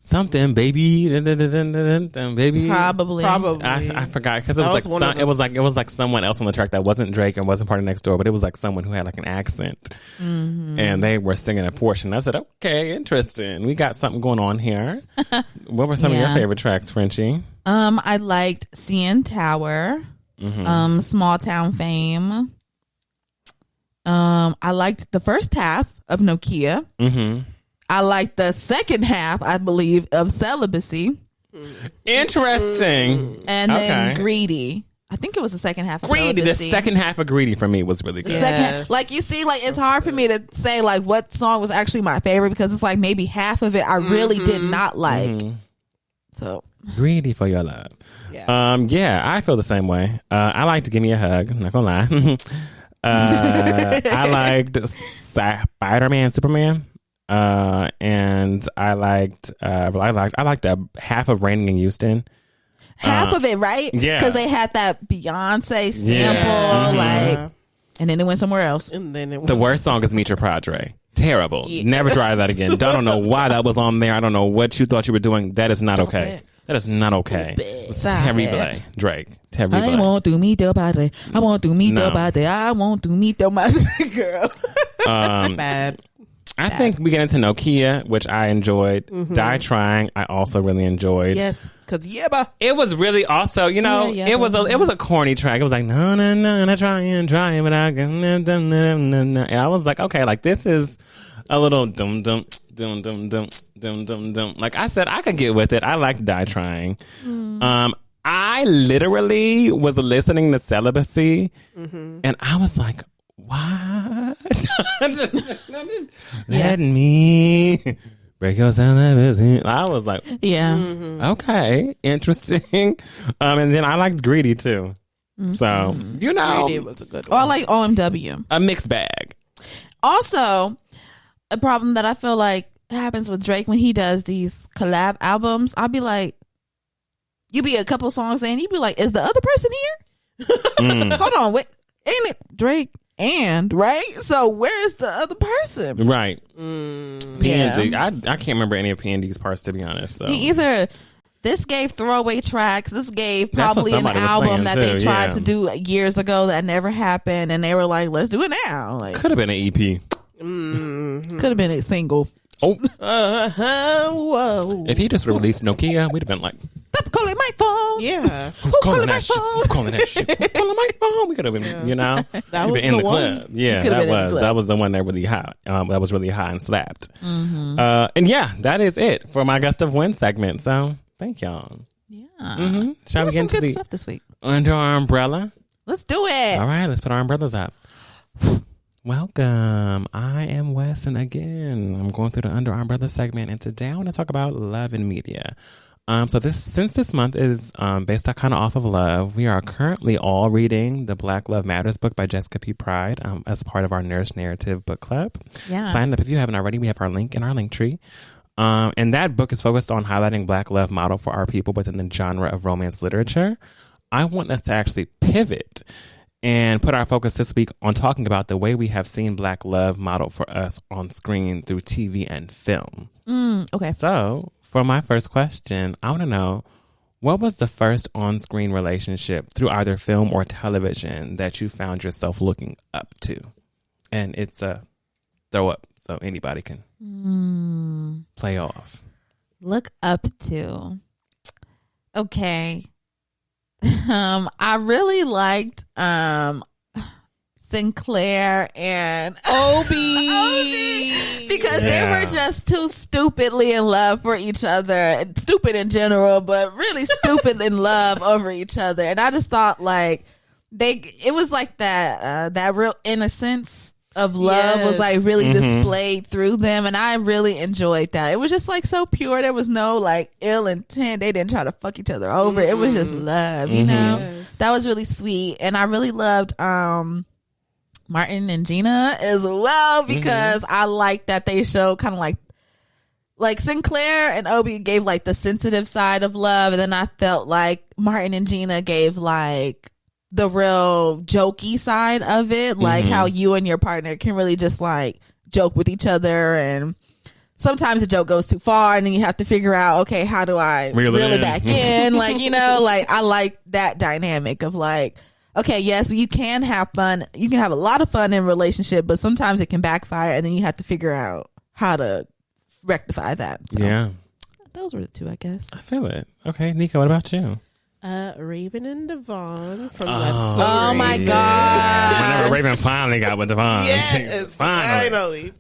Speaker 2: something baby, baby.
Speaker 1: Probably.
Speaker 2: I forgot because it was like someone else on the track that wasn't Drake and wasn't Party Next Door, but it was like someone who had like an accent, and they were singing a portion. I said, okay, interesting. We got something going on here. What were some of your favorite tracks, Frenchie?
Speaker 1: I liked CN Tower, Small Town Fame. I liked the first half of Nokia. I like the second half, I believe, of Celibacy.
Speaker 2: Interesting.
Speaker 1: And then Greedy. I think it was the second half of
Speaker 2: Greedy.
Speaker 1: Celibacy.
Speaker 2: The second half of Greedy for me was really good.
Speaker 1: Yes. Like, you see, like, it's hard for me to say, like, what song was actually my favorite, because it's like maybe half of it I really did not like. So.
Speaker 2: Greedy for your love. Yeah, I feel the same way. I like to Give Me a Hug. I'm not going to lie. I liked Spider-Man, Superman. And I liked a half of Raining in Houston.
Speaker 1: Half of it, right?
Speaker 2: Yeah.
Speaker 1: Because they had that Beyonce sample, like, and then it went somewhere else.
Speaker 3: And then
Speaker 2: the worst song is Meet Your Padre. Terrible. Never try that again. I don't know why that was on there. I don't know what you thought you were doing. That is not okay. That is not okay. It's terrible. Drake. Terrible.
Speaker 1: I want to meet your padre. I want to meet your padre. I want to meet your madre, girl.
Speaker 3: Bad.
Speaker 2: I think we get into Nokia, which I enjoyed. Die Trying, I also really enjoyed.
Speaker 3: Yes, because
Speaker 2: it was really also, you know, it was a corny track. It was like no, I'm trying, but I can. And I was like, okay, like this is a little dum. Like I said, I could get with it. I like Die Trying. I literally was listening to Celibacy, and I was like, what? Let me break yourself. I was like,
Speaker 1: Yeah.
Speaker 2: okay, interesting. And then I liked Greedy too. So, you know,
Speaker 3: Greedy was a good
Speaker 1: Or I
Speaker 3: one.
Speaker 1: like OMW.
Speaker 2: a mixed bag.
Speaker 1: Also, a problem that I feel like happens with Drake when he does these collab albums, I'll be like, you be a couple songs in, you be like, is the other person here? Hold on, wait, ain't it Drake and right? So where's the other person?
Speaker 2: Right. P&D. I can't remember any of P&D's parts, to be honest. So.
Speaker 1: Either this gave throwaway tracks, this gave
Speaker 2: That's what
Speaker 1: probably an
Speaker 2: somebody was
Speaker 1: album
Speaker 2: saying,
Speaker 1: that
Speaker 2: too,
Speaker 1: they tried
Speaker 2: yeah.
Speaker 1: to do years ago that never happened, and they were like, let's do it now. Like,
Speaker 2: Could have been an EP.
Speaker 1: could have been a single.
Speaker 2: Oh,
Speaker 3: Whoa.
Speaker 2: if he just released Nokia, we'd have been like,
Speaker 1: Stop calling my phone.
Speaker 3: Yeah.
Speaker 2: calling that shit. Calling that shit. Calling my phone. We could have been, you know,
Speaker 3: That
Speaker 2: we'd
Speaker 3: was
Speaker 2: been in
Speaker 3: the
Speaker 2: the
Speaker 3: one.
Speaker 2: club. Yeah,
Speaker 1: Could've
Speaker 2: that
Speaker 1: been in the
Speaker 2: was.
Speaker 1: club.
Speaker 2: That was the one that really hot. That was really high and slapped. And yeah, that is it for my Gust of Wind segment. So thank y'all.
Speaker 1: Yeah.
Speaker 2: Shall we get
Speaker 1: Some
Speaker 2: into
Speaker 1: good
Speaker 2: the
Speaker 1: stuff this week.
Speaker 2: under our umbrella?
Speaker 1: Let's do it.
Speaker 2: All right, let's put our umbrellas up. Welcome. I am Wes, and again, I'm going through the Under Our Umbrella segment, and today I want to talk about love in media. Since this month is based kind of off of love, we are currently all reading the Black Love Matters book by Jessica P. Pryde as part of our Nourished Narrative Book Club.
Speaker 1: Yeah.
Speaker 2: Sign up if you haven't already. We have our link in our link tree. And that book is focused on highlighting Black love model for our people within the genre of romance literature. I want us to actually pivot and put our focus this week on talking about the way we have seen Black love modeled for us on screen through TV and film.
Speaker 1: Okay.
Speaker 2: So, for my first question, I want to know, what was the first on-screen relationship through either film or television that you found yourself looking up to? And it's a throw up, so anybody can play off.
Speaker 1: Look up to. Okay. I really liked Sinclair and Obi because they were just too stupidly in love for each other. Stupid in general, but really stupid in love over each other. And I just thought like it was like that real innocence of love was like really displayed through them, and I really enjoyed that. It was just like so pure. There was no like ill intent. They didn't try to fuck each other over. It was just love, you know. That was really sweet, and I really loved Martin and Gina as well because I like that they show kind of like Sinclair and Obi gave like the sensitive side of love, and then I felt like Martin and Gina gave like the real jokey side of it, like how you and your partner can really just like joke with each other, and sometimes the joke goes too far and then you have to figure out, okay, how do I reel it back in? Like, you know, like I like that dynamic of like, okay, yes, you can have fun. You can have a lot of fun in a relationship, but sometimes it can backfire and then you have to figure out how to rectify that. So,
Speaker 2: Yeah.
Speaker 1: those were the two, I guess.
Speaker 2: I feel it. Okay, Nika, what about you?
Speaker 3: Raven and Devon from
Speaker 1: Oh my God.
Speaker 2: Whenever Raven finally got with Devon.
Speaker 3: Yes, finally.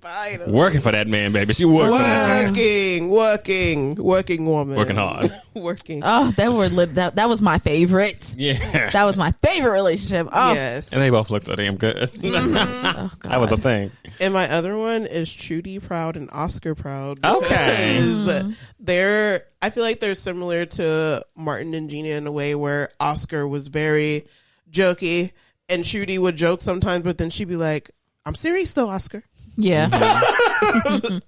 Speaker 2: Working for that man, baby. She worked for that man.
Speaker 3: Working woman.
Speaker 2: Working hard.
Speaker 3: Working.
Speaker 1: Oh, that was my favorite.
Speaker 2: Yeah.
Speaker 1: That was my favorite relationship. Oh,
Speaker 3: Yes.
Speaker 2: And they both look so damn good.
Speaker 1: oh God.
Speaker 2: That was a thing.
Speaker 3: And my other one is Trudy Proud and Oscar Proud.
Speaker 2: Okay.
Speaker 3: Because I feel like they're similar to Martin and Gina in a way where Oscar was very jokey and Trudy would joke sometimes, but then she'd be like, I'm serious though, Oscar.
Speaker 1: Yeah.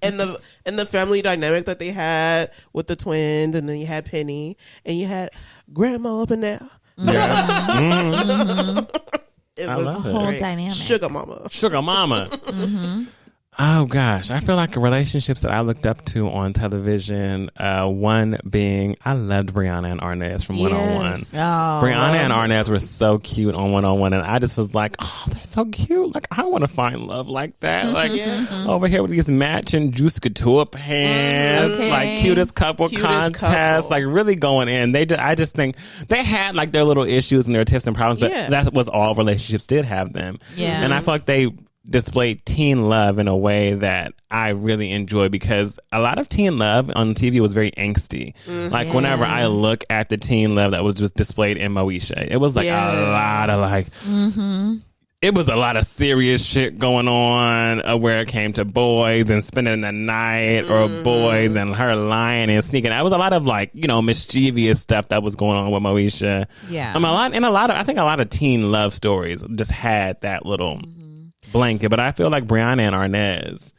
Speaker 3: and the family dynamic that they had with the twins, and then you had Penny and you had Grandma up in there.
Speaker 2: Yeah.
Speaker 3: It
Speaker 2: I
Speaker 3: was
Speaker 2: love it.
Speaker 1: Whole
Speaker 3: great.
Speaker 1: dynamic.
Speaker 3: Sugar Mama.
Speaker 2: Sugar Mama. Oh gosh, I feel like relationships that I looked up to on television. One being, I loved Brianna and Arnaz from 101.
Speaker 3: Yes.
Speaker 2: Brianna and Arnaz were so cute on 101, and I just was like, oh, they're so cute. Like, I want to find love like that. Like over here with these matching Juice Couture pants,
Speaker 1: Okay.
Speaker 2: like cutest couple contest, like really going in. I just think they had like their little issues and their tips and problems, but that was all relationships did have them.
Speaker 1: Yeah.
Speaker 2: And I feel like they displayed teen love in a way that I really enjoy, because a lot of teen love on TV was very angsty. Like whenever I look at the teen love that was just displayed in Moesha, it was like a lot of like it was a lot of serious shit going on where it came to boys and spending the night or boys and her lying and sneaking. That was a lot of like, you know, mischievous stuff that was going on with Moesha.
Speaker 1: Yeah.
Speaker 2: I think a lot of teen love stories just had that little blanket, but I feel like Brianna and Hernandez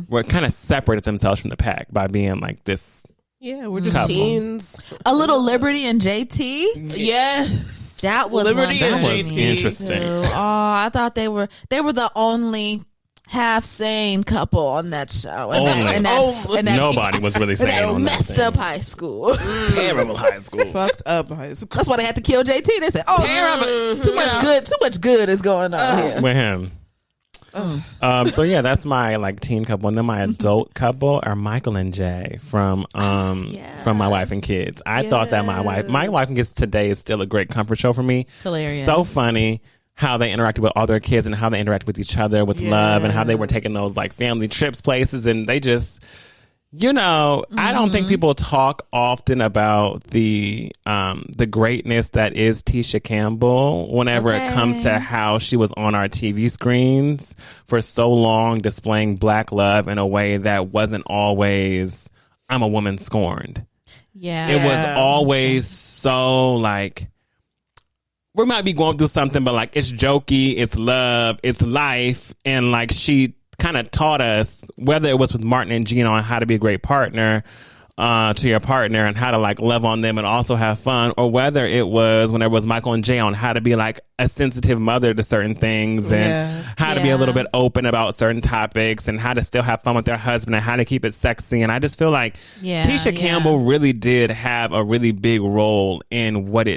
Speaker 2: were kind of separated themselves from the pack by being like this.
Speaker 3: Yeah, we're just
Speaker 2: couple.
Speaker 3: teens.
Speaker 1: A little Liberty and JT.
Speaker 3: Yes,
Speaker 1: That was
Speaker 3: Liberty
Speaker 1: one
Speaker 3: and
Speaker 1: for
Speaker 3: JT.
Speaker 1: me,
Speaker 2: Interesting.
Speaker 1: too. Oh, I thought they were the only half sane couple on that show. And that
Speaker 2: Nobody was really saying on that
Speaker 1: messed
Speaker 2: thing.
Speaker 1: up high school.
Speaker 2: Terrible high school.
Speaker 3: Fucked up high school.
Speaker 1: That's why they had to kill JT. They said, "Oh, terrible! Too much good is going on here."
Speaker 2: With him. So yeah, that's my like teen couple, and then my adult couple are Michael and Jay from My Wife and Kids. I thought that My Wife and Kids today is still a great comfort show for me.
Speaker 1: Hilarious.
Speaker 2: So funny how they interacted with all their kids and how they interacted with each other with love, and how they were taking those like family trips places, and they just, you know, I don't think people talk often about the greatness that is Tisha Campbell whenever it comes to how she was on our TV screens for so long, displaying Black love in a way that wasn't always I'm a woman scorned.
Speaker 1: Yeah.
Speaker 2: It was always so like, we might be going through something, but like it's jokey, it's love, it's life, and like she kind of taught us, whether it was with Martin and Gina, on how to be a great partner to your partner and how to like love on them and also have fun, or whether it was whenever it was Michael and Jay on how to be like a sensitive mother to certain things and how to be a little bit open about certain topics and how to still have fun with their husband and how to keep it sexy. And I just feel like Tisha Campbell really did have a really big role in what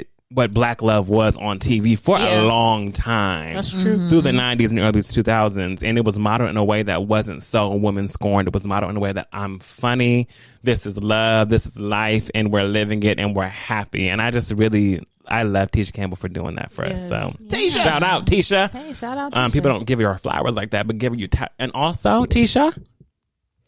Speaker 2: Black love was on TV for a long time.
Speaker 3: That's true.
Speaker 2: Through the 90s and early 2000s. And it was modeled in a way that wasn't so woman scorned. It was modeled in a way that I'm funny. This is love. This is life. And we're living it and we're happy. And I just really, I love Tisha Campbell for doing that for us. So shout out, Tisha.
Speaker 1: Hey, shout out, Tisha.
Speaker 2: People don't give you her flowers like that, but give you, and also Tisha.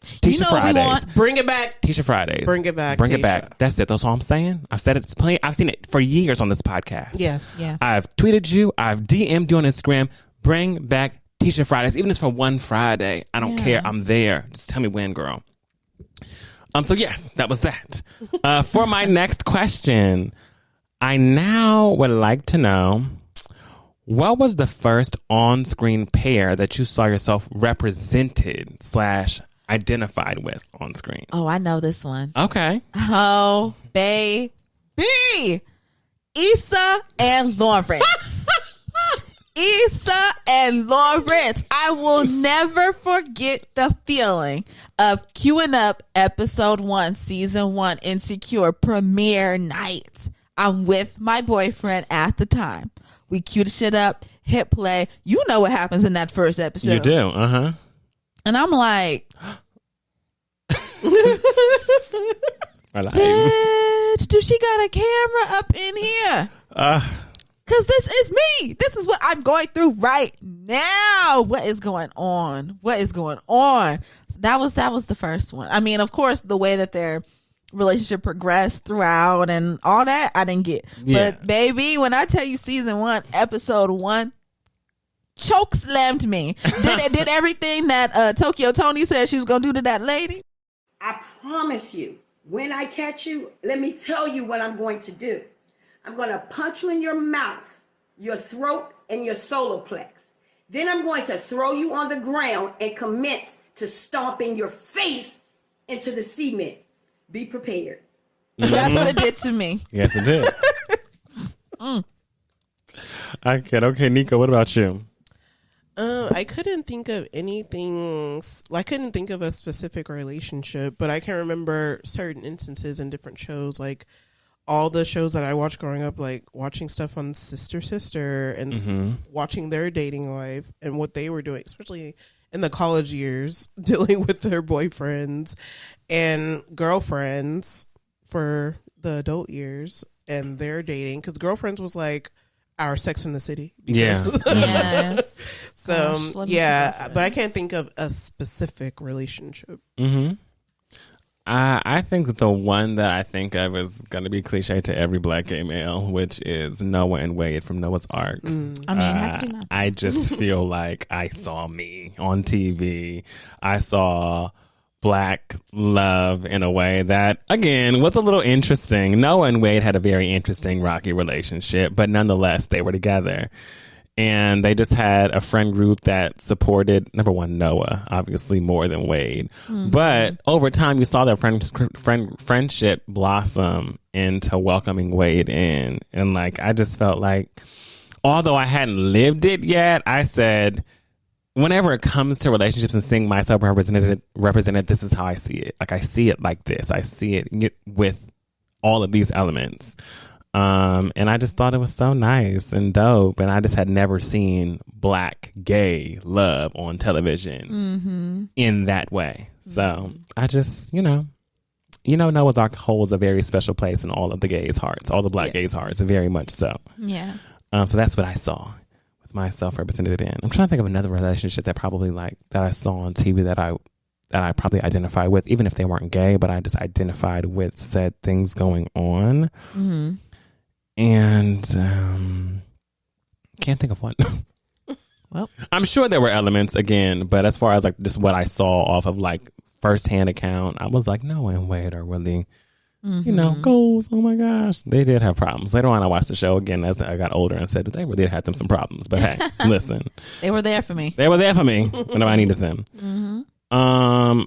Speaker 2: Tisha Fridays.
Speaker 3: Bring it back.
Speaker 2: Tisha Fridays.
Speaker 3: Bring it back.
Speaker 2: Bring
Speaker 3: Tisha.
Speaker 2: it back. That's it. That's all I'm saying. I've said it. It's plenty. I've seen it for years on this podcast.
Speaker 3: Yes.
Speaker 1: Yeah.
Speaker 2: I've tweeted you. I've DM'd you on Instagram. Bring back Tisha Fridays. Even if it's for one Friday. I don't care. I'm there. Just tell me when, girl. So yes, that was that. For my next question, I now would like to know, what was the first on-screen pair that you saw yourself represented / identified with on screen?
Speaker 1: Oh, I know this one.
Speaker 2: Okay.
Speaker 1: Oh, baby. Issa and Lawrence. Issa and Lawrence. I will never forget the feeling of queuing up episode 1, season 1, Insecure premiere night. I'm with my boyfriend at the time. We queue the shit up, hit play. You know what happens in that first episode.
Speaker 2: You do. Uh-huh.
Speaker 1: And I'm like, bitch, do she got a camera up in here? Because this is me. This is what I'm going through right now. What is going on? What is going on? That was the first one. I mean, of course, the way that their relationship progressed throughout and all that, I didn't get.
Speaker 2: Yeah.
Speaker 1: But baby, when I tell you season 1, episode 1, choke slammed me. Did everything that Tokyo Tony said she was gonna do to that lady.
Speaker 7: I promise you, when I catch you, let me tell you what I'm going to do. I'm going to punch you in your mouth, your throat, and your solar plex. Then I'm going to throw you on the ground and commence to stomping your face into the cement. Be prepared.
Speaker 1: That's what it did to me.
Speaker 2: Yes, it did. Okay, Nico, what about you?
Speaker 3: I couldn't think of anything. I couldn't think of a specific relationship, but I can remember certain instances in different shows, like all the shows that I watched growing up, like watching stuff on Sister and watching their dating life and what they were doing, especially in the college years, dealing with their boyfriends and girlfriends for the adult years and their dating. Because Girlfriends was like our Sex in the City.
Speaker 1: Yes.
Speaker 3: So, yeah, but I can't think of a specific relationship.
Speaker 2: Mm-hmm. I think that the one that I think of is going to be cliche to every black gay male, which is Noah and Wade from Noah's Ark.
Speaker 1: I mean, how could you not?
Speaker 2: I just feel like I saw me on TV. I saw black love in a way that, again, was a little interesting. Noah and Wade had a very interesting, rocky relationship, but nonetheless, they were together. And they just had a friend group that supported, number one, Noah, obviously more than Wade. Mm-hmm. But over time, you saw their friendship blossom into welcoming Wade in. And like, I just felt like, although I hadn't lived it yet, I said, whenever it comes to relationships and seeing myself represented, this is how I see it. Like, I see it like this. I see it with all of these elements. And I just thought it was so nice and dope. And I just had never seen black gay love on television in that way. So I just, Noah's Ark holds a very special place in all of the gays' hearts, all the black gays' hearts, very much so.
Speaker 1: Yeah.
Speaker 2: So that's what I saw with myself represented in. I'm trying to think of another relationship that probably that I saw on TV that I probably identify with, even if they weren't gay, but I just identified with said things going on. Mm-hmm. And can't think of one. Well, I'm sure there were elements again, but as far as like just what I saw off of like firsthand account, I was like, no and Wade are really, goals. Oh my gosh, they did have problems. Later on, I watched the show again as I got older and said they really had them some problems. But hey, listen,
Speaker 1: they were there for me.
Speaker 2: They were there for me whenever I needed them.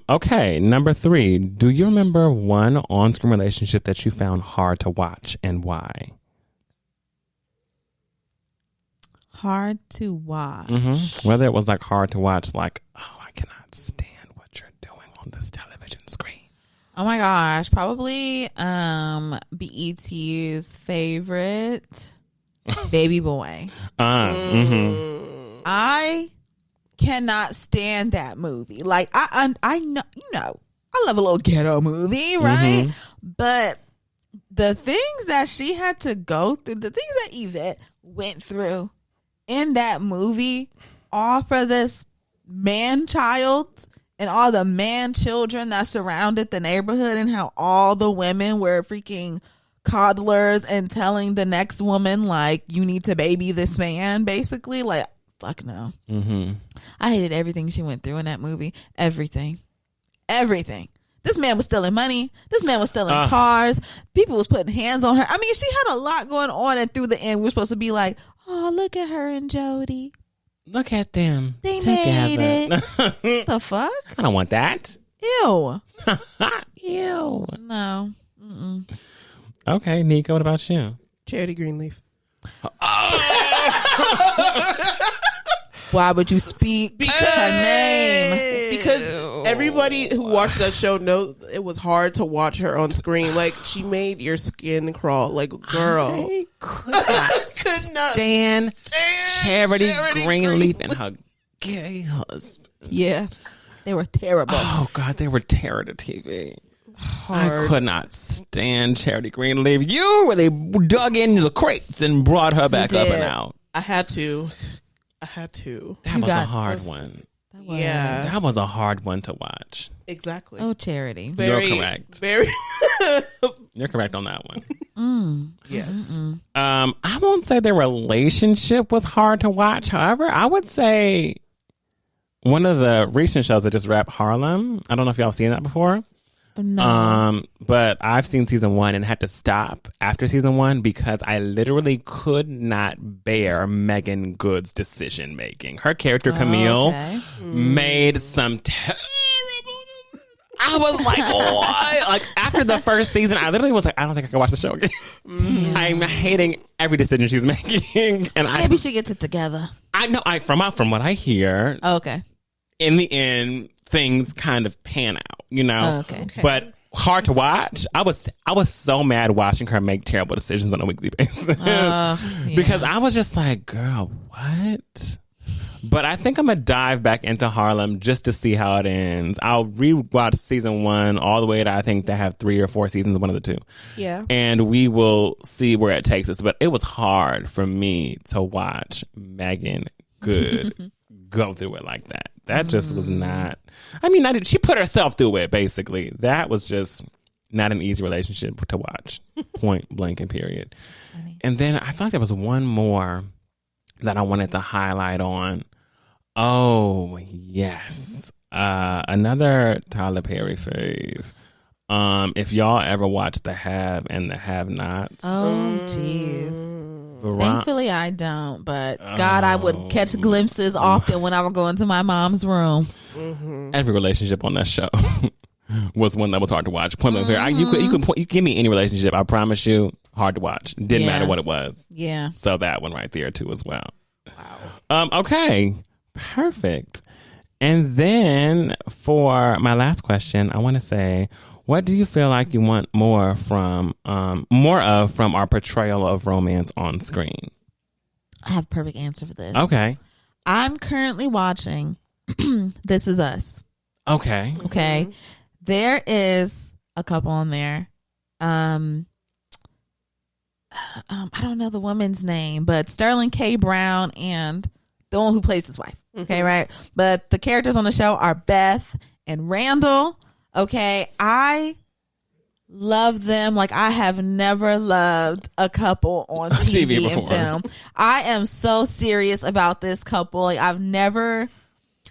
Speaker 2: Okay, number 3. Do you remember one on-screen relationship that you found hard to watch and why?
Speaker 1: Hard to watch.
Speaker 2: Whether it was like hard to watch, like, oh, I cannot stand what you're doing on this television screen.
Speaker 1: Oh my gosh, probably BET's favorite, Baby Boy. I cannot stand that movie. Like I know, I love a little ghetto movie, right? But the things that she had to go through, the things that Yvette went through in that movie, all for this man child and all the man children that surrounded the neighborhood, and how all the women were freaking coddlers and telling the next woman, like, you need to baby this man, basically. Like, fuck no. I hated everything she went through in that movie. Everything. This man was stealing money. This man was stealing cars. People was putting hands on her. I mean, she had a lot going on, and through the end, we were supposed to be like, oh, look at her and Jody.
Speaker 2: Look at them.
Speaker 1: They
Speaker 2: together.
Speaker 1: made it. The fuck?
Speaker 2: I don't want that.
Speaker 1: Ew.
Speaker 2: Ew.
Speaker 1: No.
Speaker 2: Okay, Nico, what about you?
Speaker 3: Charity Greenleaf.
Speaker 1: Why would you speak her name?
Speaker 3: Because everybody who watched that show knows it was hard to watch her on screen. Like, she made your skin crawl. Like, girl.
Speaker 2: I could not stand Charity Greenleaf and her gay husband.
Speaker 1: Yeah. They were terrible.
Speaker 2: Oh, God, they were terror to TV.
Speaker 3: Hard.
Speaker 2: I could not stand Charity Greenleaf. You really dug into the crates and brought her back up and out.
Speaker 3: I had to.
Speaker 2: That was a hard one.
Speaker 3: Yeah.
Speaker 2: That was a hard one to watch.
Speaker 3: Exactly.
Speaker 1: Oh, Charity.
Speaker 2: You're correct.
Speaker 3: Very.
Speaker 2: You're correct on that one.
Speaker 3: Yes.
Speaker 2: I won't say their relationship was hard to watch. However, I would say one of the recent shows that just wrapped, Harlem. I don't know if y'all have seen that before.
Speaker 1: No.
Speaker 2: But I've seen season 1 and had to stop after season 1 because I literally could not bear Megan Good's decision making. Her character Camille made some terrible. I was like, what? Like, after the first season, I literally was like, I don't think I can watch the show again. I'm hating every decision she's making, and
Speaker 1: maybe she gets it together.
Speaker 2: I know. From what I hear,
Speaker 1: okay.
Speaker 2: In the end, things kind of pan out,
Speaker 1: Okay.
Speaker 2: But hard to watch. I was so mad watching her make terrible decisions on a weekly basis because I was just like, girl, what? But I think I'm gonna dive back into Harlem just to see how it ends. I'll rewatch season 1 all the way to, I think they have 3 or 4 seasons, one of the 2.
Speaker 1: Yeah.
Speaker 2: And we will see where it takes us. But it was hard for me to watch Megan Good go through it like that. That just was not. I mean, she put herself through it. Basically, that was just not an easy relationship to watch. Point blank and period. And then I felt like there was one more that I wanted to highlight on. Oh yes, another Tyler Perry fave. If y'all ever watch The Have and the Have Nots.
Speaker 1: Oh jeez. Thankfully I don't, but God, I would catch glimpses often when I would go into my mom's room.
Speaker 2: Every relationship on that show was one that was hard to watch. Point blank period. You can give me any relationship, I promise you, hard to watch. Didn't matter what it was.
Speaker 1: Yeah.
Speaker 2: So that one right there too as well. Wow. Okay. Perfect. And then for my last question, I want to say, what do you feel like you want more from our portrayal of romance on screen?
Speaker 1: I have a perfect answer for this.
Speaker 2: Okay.
Speaker 1: I'm currently watching This Is Us.
Speaker 2: Okay.
Speaker 1: Okay. There is a couple on there. I don't know the woman's name, but Sterling K. Brown and the one who plays his wife. Okay, right? But the characters on the show are Beth and Randall. Okay, I love them like I have never loved a couple on TV and film. I am so serious about this couple. Like, I've never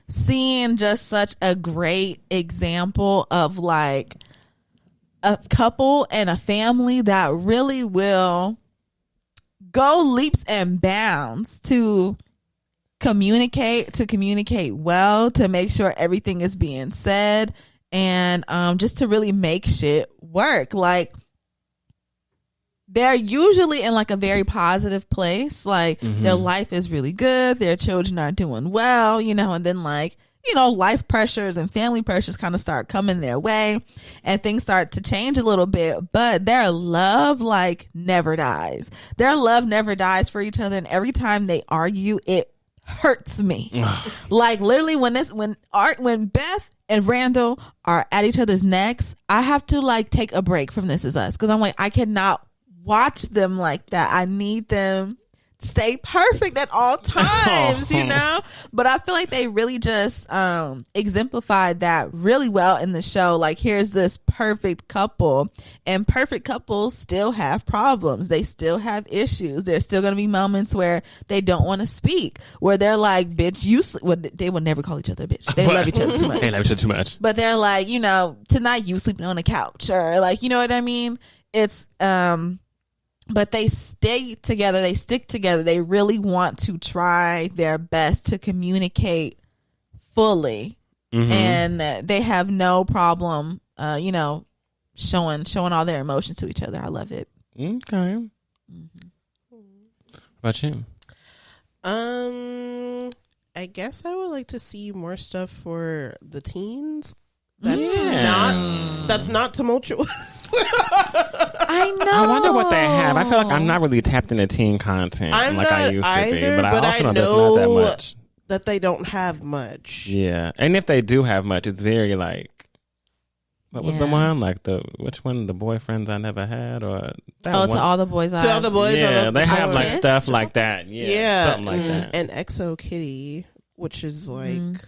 Speaker 1: seen just such a great example of like a couple and a family that really will go leaps and bounds to communicate well, to make sure everything is being said, and just to really make shit work. Like, they're usually in like a very positive place. Like, their life is really good, their children are doing well, and then like, life pressures and family pressures kind of start coming their way and things start to change a little bit, but their love like never dies. Their love never dies for each other, and every time they argue, it hurts me. Like, literally when Beth and Randall are at each other's necks, I have to like take a break from This Is Us, because I'm like, I cannot watch them like that. I need them to stay perfect at all times, but I feel like they really just exemplified that really well in the show. Like, here's this perfect couple, and perfect couples still have problems, they still have issues, there's still gonna be moments where they don't want to speak, where they're like, bitch, they would never call each other a bitch, they love each other too much,
Speaker 2: they love each other too much, but
Speaker 1: they're like, tonight you sleeping on the couch, or like, you know what I mean? It's but they stay together, they stick together, they really want to try their best to communicate fully, and they have no problem showing all their emotions to each other. I love it.
Speaker 2: Okay. What about you?
Speaker 3: I guess I would like to see more stuff for the teens. That's not tumultuous.
Speaker 1: I know.
Speaker 2: I wonder what they have. I feel like I'm not really tapped into teen content I used to be, but I also know there's not that much.
Speaker 3: That they don't have much.
Speaker 2: Yeah, and if they do have much, it's very like, what was the one? Like which one? The Boyfriends I Never Had, or that one?
Speaker 1: To All the Boys I
Speaker 3: To All the Boys.
Speaker 2: Yeah, they have like stuff like that. Yeah, something like that.
Speaker 3: And XO Kitty, which is like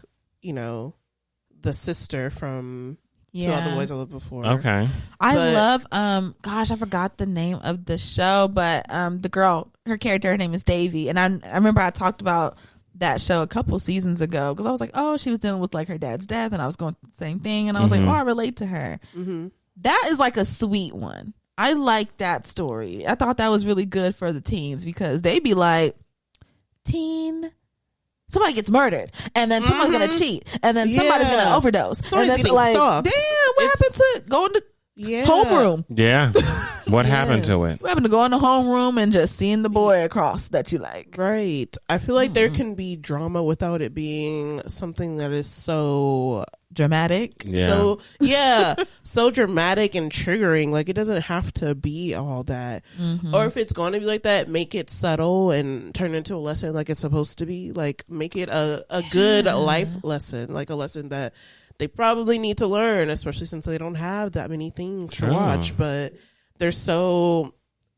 Speaker 3: the sister from To All the Boys I Loved Before.
Speaker 2: Okay.
Speaker 1: I love I forgot the name of the show, but the girl, her character, her name is Davy, and I remember I talked about that show a couple seasons ago, because I was like, oh, she was dealing with like her dad's death, and I was going through the same thing, and I was like, oh, I relate to her. That is like a sweet one. I like that story. I thought that was really good for the teens, because they be like, somebody gets murdered, and then someone's gonna cheat, and then somebody's gonna overdose.
Speaker 3: Somebody's
Speaker 1: and
Speaker 3: getting
Speaker 1: like,
Speaker 3: stalked.
Speaker 1: Damn, what happened to going to homeroom?
Speaker 2: Yeah. What happened to it?
Speaker 1: What happened to going to homeroom and just seeing the boy across that you like?
Speaker 3: Right. I feel like there can be drama without it being something that is so
Speaker 1: dramatic.
Speaker 2: Yeah.
Speaker 3: So dramatic and triggering. Like, it doesn't have to be all that. Or if it's going to be like that, make it subtle and turn into a lesson like it's supposed to be. Like, make it a good life lesson, like a lesson that they probably need to learn, especially since they don't have that many things to watch. But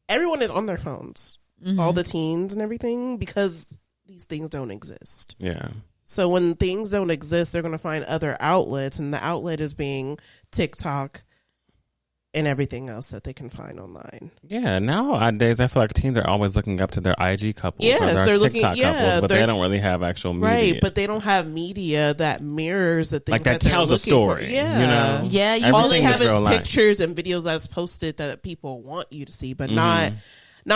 Speaker 3: everyone is on their phones, all the teens and everything, because these things don't exist.
Speaker 2: Yeah.
Speaker 3: So when things don't exist, they're going to find other outlets, and the outlet is being TikTok and everything else that they can find online.
Speaker 2: Yeah, nowadays I feel like teens are always looking up to their IG couples or
Speaker 3: Yes,
Speaker 2: their
Speaker 3: they're
Speaker 2: TikTok
Speaker 3: looking- yeah,
Speaker 2: couples, but they
Speaker 3: they're-
Speaker 2: don't really have actual media.
Speaker 3: Right, but they don't have media that mirrors the things
Speaker 2: like that
Speaker 3: they're
Speaker 2: tells a
Speaker 3: looking
Speaker 2: story.
Speaker 3: for. Yeah.
Speaker 2: You know?
Speaker 1: Yeah, you-
Speaker 3: All they
Speaker 2: Everything
Speaker 3: have is
Speaker 2: real life.
Speaker 3: pictures and videos that's posted that people want you to see, but not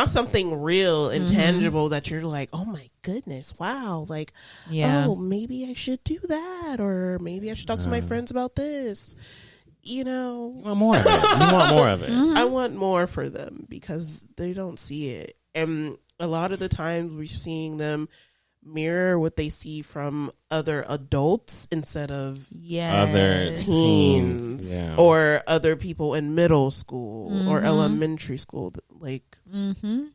Speaker 3: something real and tangible that you're like, oh my goodness, wow, like,
Speaker 1: Yeah.
Speaker 3: oh, maybe I should do that, or maybe I should talk to my friends about this. You know,
Speaker 2: You want more of it. You want more of it.
Speaker 3: I want more for them because they don't see it. And a lot of the times we're seeing them mirror what they see from other adults instead of
Speaker 2: Other
Speaker 3: teens
Speaker 2: yeah.
Speaker 3: or other people in middle school or elementary school. Like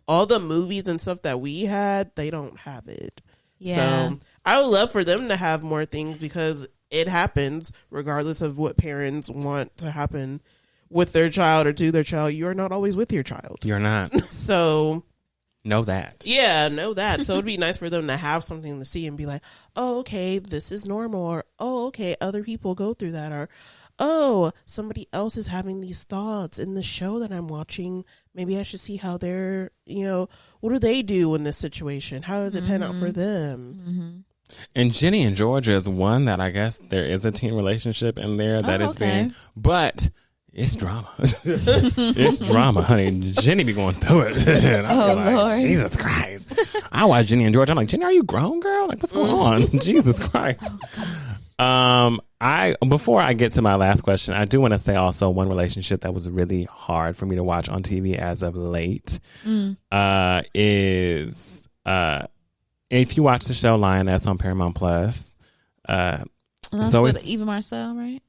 Speaker 3: all the movies and stuff that we had, they don't have it.
Speaker 1: Yeah.
Speaker 3: So I would love for them to have more things because it happens regardless of what parents want to happen with their child or to their child. You're not always with your child.
Speaker 2: You're not.
Speaker 3: So
Speaker 2: Know that.
Speaker 3: yeah, know that. So it'd be nice for them to have something to see and be like, oh, okay, this is normal. Or, oh, okay, other people go through that. Or, oh, somebody else is having these thoughts in the show that I'm watching. Maybe I should see how they're, what do they do in this situation? How does it pan out for them?
Speaker 2: And Jenny and Georgia is one that I guess there is a teen relationship in there that is being, but it's drama. It's drama, honey. Jenny be going through it. And I'm like,
Speaker 1: Lord.
Speaker 2: Jesus Christ. I watch Jenny and Georgia. I'm like, Jenny, are you grown, girl? Like, what's going on? Jesus Christ. Before I get to my last question, I do want to say also one relationship that was really hard for me to watch on TV as of late is if you watch the show Lioness on Paramount Plus,
Speaker 1: That's
Speaker 2: Zoe-
Speaker 1: with Eva Marcel, right?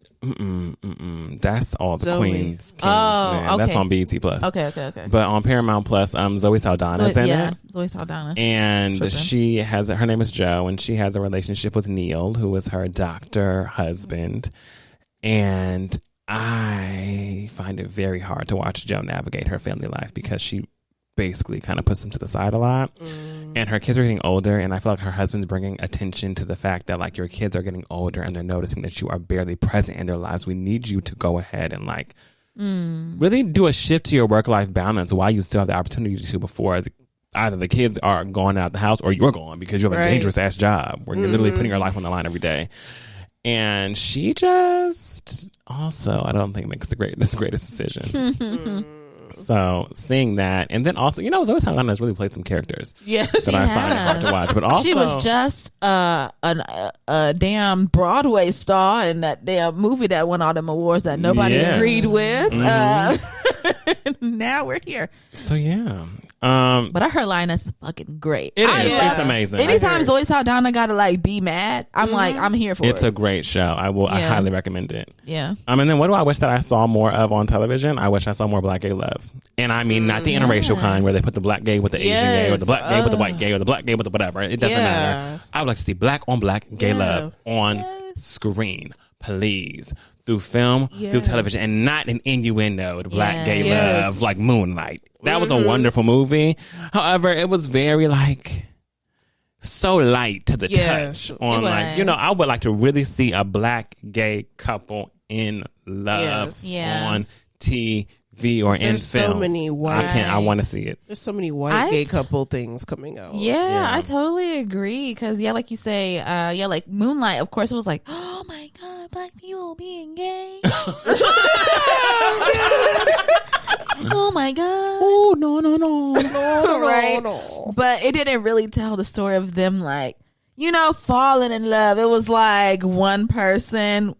Speaker 2: that's all the
Speaker 3: Zoe.
Speaker 2: Queens. Kings,
Speaker 1: Oh,
Speaker 2: man. That's
Speaker 1: okay.
Speaker 2: on BET Plus.
Speaker 1: Okay.
Speaker 2: But on Paramount Plus, Zoe Saldana's in it.
Speaker 1: Zoe Saldana.
Speaker 2: And
Speaker 1: Tripping.
Speaker 2: she has her name is Jo, and she has a relationship with Neil, who is her doctor husband. And I find it very hard to watch Jo navigate her family life because she basically kind of puts them to the side a lot. And her kids are getting older, and I feel like her husband's bringing attention to the fact that like your kids are getting older and they're noticing that you are barely present in their lives. We need you to go ahead and like really do a shift to your work-life balance while you still have the opportunity to before either the kids are going out the house or you're gone because you have a dangerous ass job where you're literally putting your life on the line every day. And she just also, I don't think makes the greatest decisions. So seeing that, and then also, Zoe Saldana has really played some characters
Speaker 3: Yes.
Speaker 2: that I find it hard to watch. But also,
Speaker 1: She was just a damn Broadway star in that damn movie that won all them awards that nobody
Speaker 2: Yeah.
Speaker 1: agreed with. Now we're here.
Speaker 2: so yeah.
Speaker 1: But I heard Lioness is fucking great.
Speaker 2: It is.
Speaker 3: Yeah.
Speaker 2: It's amazing.
Speaker 1: Anytime Zoe Saldana gotta like be mad, I'm like, I'm here for
Speaker 2: It's
Speaker 1: it.
Speaker 2: a great show. I
Speaker 1: Yeah.
Speaker 2: highly recommend it.
Speaker 1: Yeah.
Speaker 2: And then what do I wish that I saw more of on television? I wish I saw more Black gay love. And I mean, not the interracial kind where they put the Black gay with the Asian gay or the Black gay with the white gay or the Black gay with the whatever. It doesn't matter. I would like to see Black on Black gay love on screen, please. Through film, through television, and not an innuendo to Black gay love like Moonlight. That was a wonderful movie. However, it was very like so light to the touch on like, I would like to really see a Black gay couple in love on TV or in
Speaker 3: There's
Speaker 2: film.
Speaker 3: so many white.
Speaker 2: I want to see it.
Speaker 3: There's so many white gay couple things coming out.
Speaker 1: Yeah, I totally agree. Because, like you say, like Moonlight, of course, it was like, oh my God, Black people being gay. Oh my God.
Speaker 2: Oh, no.
Speaker 1: Right? But it didn't really tell the story of them, like, falling in love. It was like one person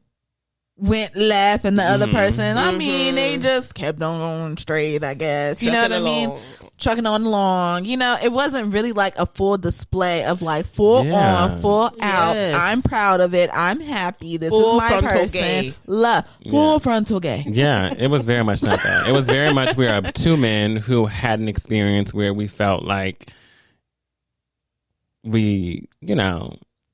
Speaker 1: went left and the other person, I mean, they just kept on going straight, I guess. You know what I mean? Trucking on along. It wasn't really like a full display of like full on, full out. I'm proud of it. I'm happy. This
Speaker 3: Full
Speaker 1: is my
Speaker 3: frontal
Speaker 1: person.
Speaker 3: gay.
Speaker 1: Love. Full frontal gay.
Speaker 2: Yeah, it was very much not that. It was very much we are two men who had an experience where we felt like we,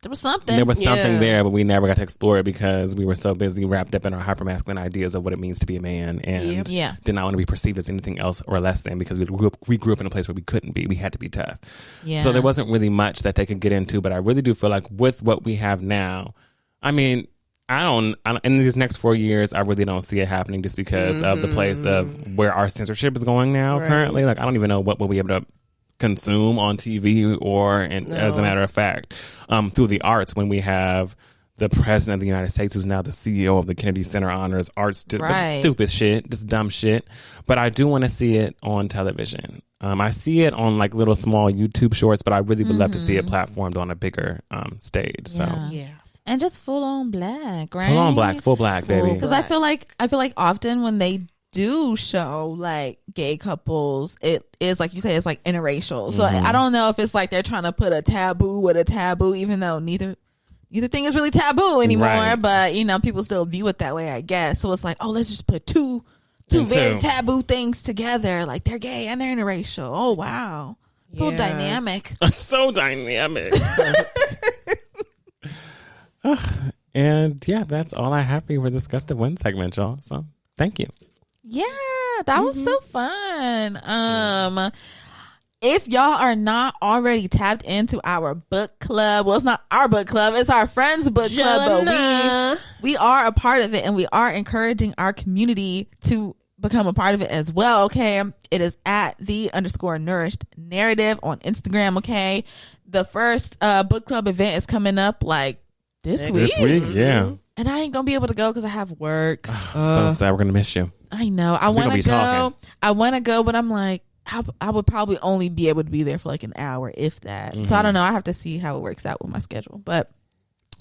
Speaker 1: There was something.
Speaker 2: There was something there, but we never got to explore it because we were so busy wrapped up in our hypermasculine ideas of what it means to be a man, and did not want to be perceived as anything else or less than, because we grew up in a place where we couldn't be. We had to be tough. Yeah. So there wasn't really much that they could get into, but I really do feel like with what we have now, I mean, in these next 4 years, I really don't see it happening just because of the place of where our censorship is going now currently. Like, I don't even know what we'll be able to consume on TV or, as a matter of fact, through the arts, when we have the president of the United States, who's now the CEO of the Kennedy Center Honors Arts, stupid shit, just dumb shit. But I do want to see it on television. I see it on like little small YouTube shorts, but I really would love to see it platformed on a bigger stage. So
Speaker 1: and just full on black, right?
Speaker 2: Full on black, full black, baby.
Speaker 1: Because I feel like often when they do show like gay couples, it is like you say, it's like interracial. So I don't know if it's like they're trying to put a taboo with a taboo, even though neither thing is really taboo anymore. But you know, people still view it that way, I guess. So it's like, oh, let's just put two very taboo things together, like they're gay and they're interracial. Oh wow, so dynamic.
Speaker 2: So dynamic. And that's all I have for you for this Gust of Wind segment, y'all. So thank you.
Speaker 1: Yeah, that was so fun. If y'all are not already tapped into our book club, well, it's not our book club, it's our friends' book club, but we are a part of it, and we are encouraging our community to become a part of it as well. Okay, it is at _Nourished Narrative on Instagram. Okay, the first book club event is coming up like this week.
Speaker 2: Yeah.
Speaker 1: And I ain't gonna be able to go because I have work.
Speaker 2: So sad. We're gonna miss you.
Speaker 1: I know. I want to go. I want to go, but I'm like, I would probably only be able to be there for like an hour, if that. So I don't know. I have to see how it works out with my schedule. But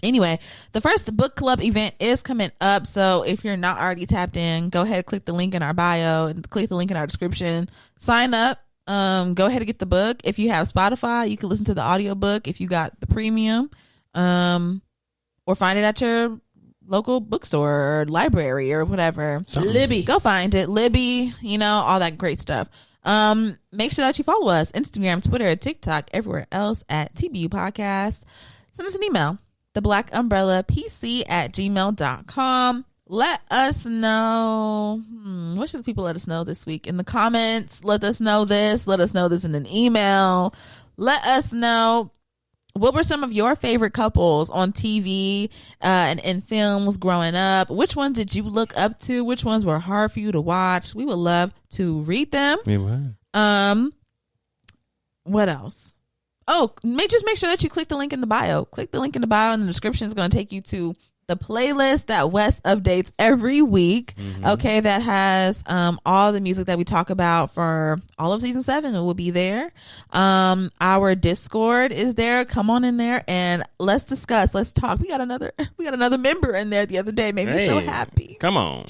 Speaker 1: anyway, the first book club event is coming up. So if you're not already tapped in, go ahead, click the link in our bio and click the link in our description. Sign up. Go ahead and get the book. If you have Spotify, you can listen to the audiobook if you got the premium. Or find it at your local bookstore or library or whatever. Libby. Go find it. Libby, you know, all that great stuff. Make sure that you follow us. Instagram, Twitter, TikTok, everywhere else at TBU Podcast. Send us an email. theblackUmbrellaPC@gmail.com. Let us know. What should people let us know this week? In the comments, let us know this. Let us know this in an email. Let us know, what were some of your favorite couples on TV and in films growing up? Which ones did you look up to? Which ones were hard for you to watch? We would love to read them. What else? Oh, just make sure that you click the link in the bio. Click the link in the bio, and the description is going to take you to the playlist that Wes updates every week. Okay, that has all the music that we talk about for all of season 7. It will be there. Our Discord is there. Come on in there and let's discuss. Let's talk. We got another member in there the other day. Made me so happy.
Speaker 2: Come on.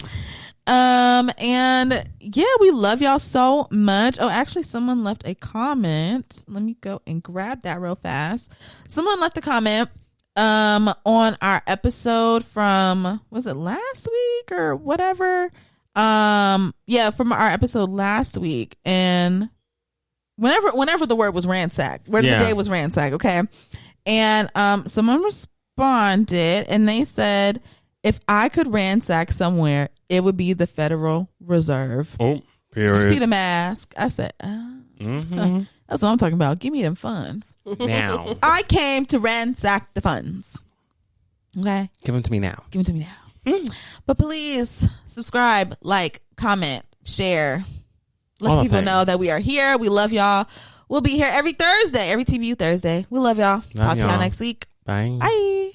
Speaker 1: And yeah, we love y'all so much. Oh, actually, someone left a comment. Let me go and grab that real fast. Someone left a comment on our episode from, was it last week or whatever? From our episode last week. And whenever the word was ransacked, the day was ransacked, okay? And someone responded and they said, if I could ransack somewhere, it would be the Federal Reserve.
Speaker 2: Oh, period.
Speaker 1: You see the mask? I said, that's what I'm talking about. Give me them funds.
Speaker 2: Now.
Speaker 1: I came to ransack the funds. Okay?
Speaker 2: Give them to me now.
Speaker 1: Give them to me now. But please subscribe, like, comment, share. Let people know that we are here. We love y'all. We'll be here every Thursday, every TBU Thursday. We love y'all. Talk to y'all next week.
Speaker 2: Bye.
Speaker 1: Bye.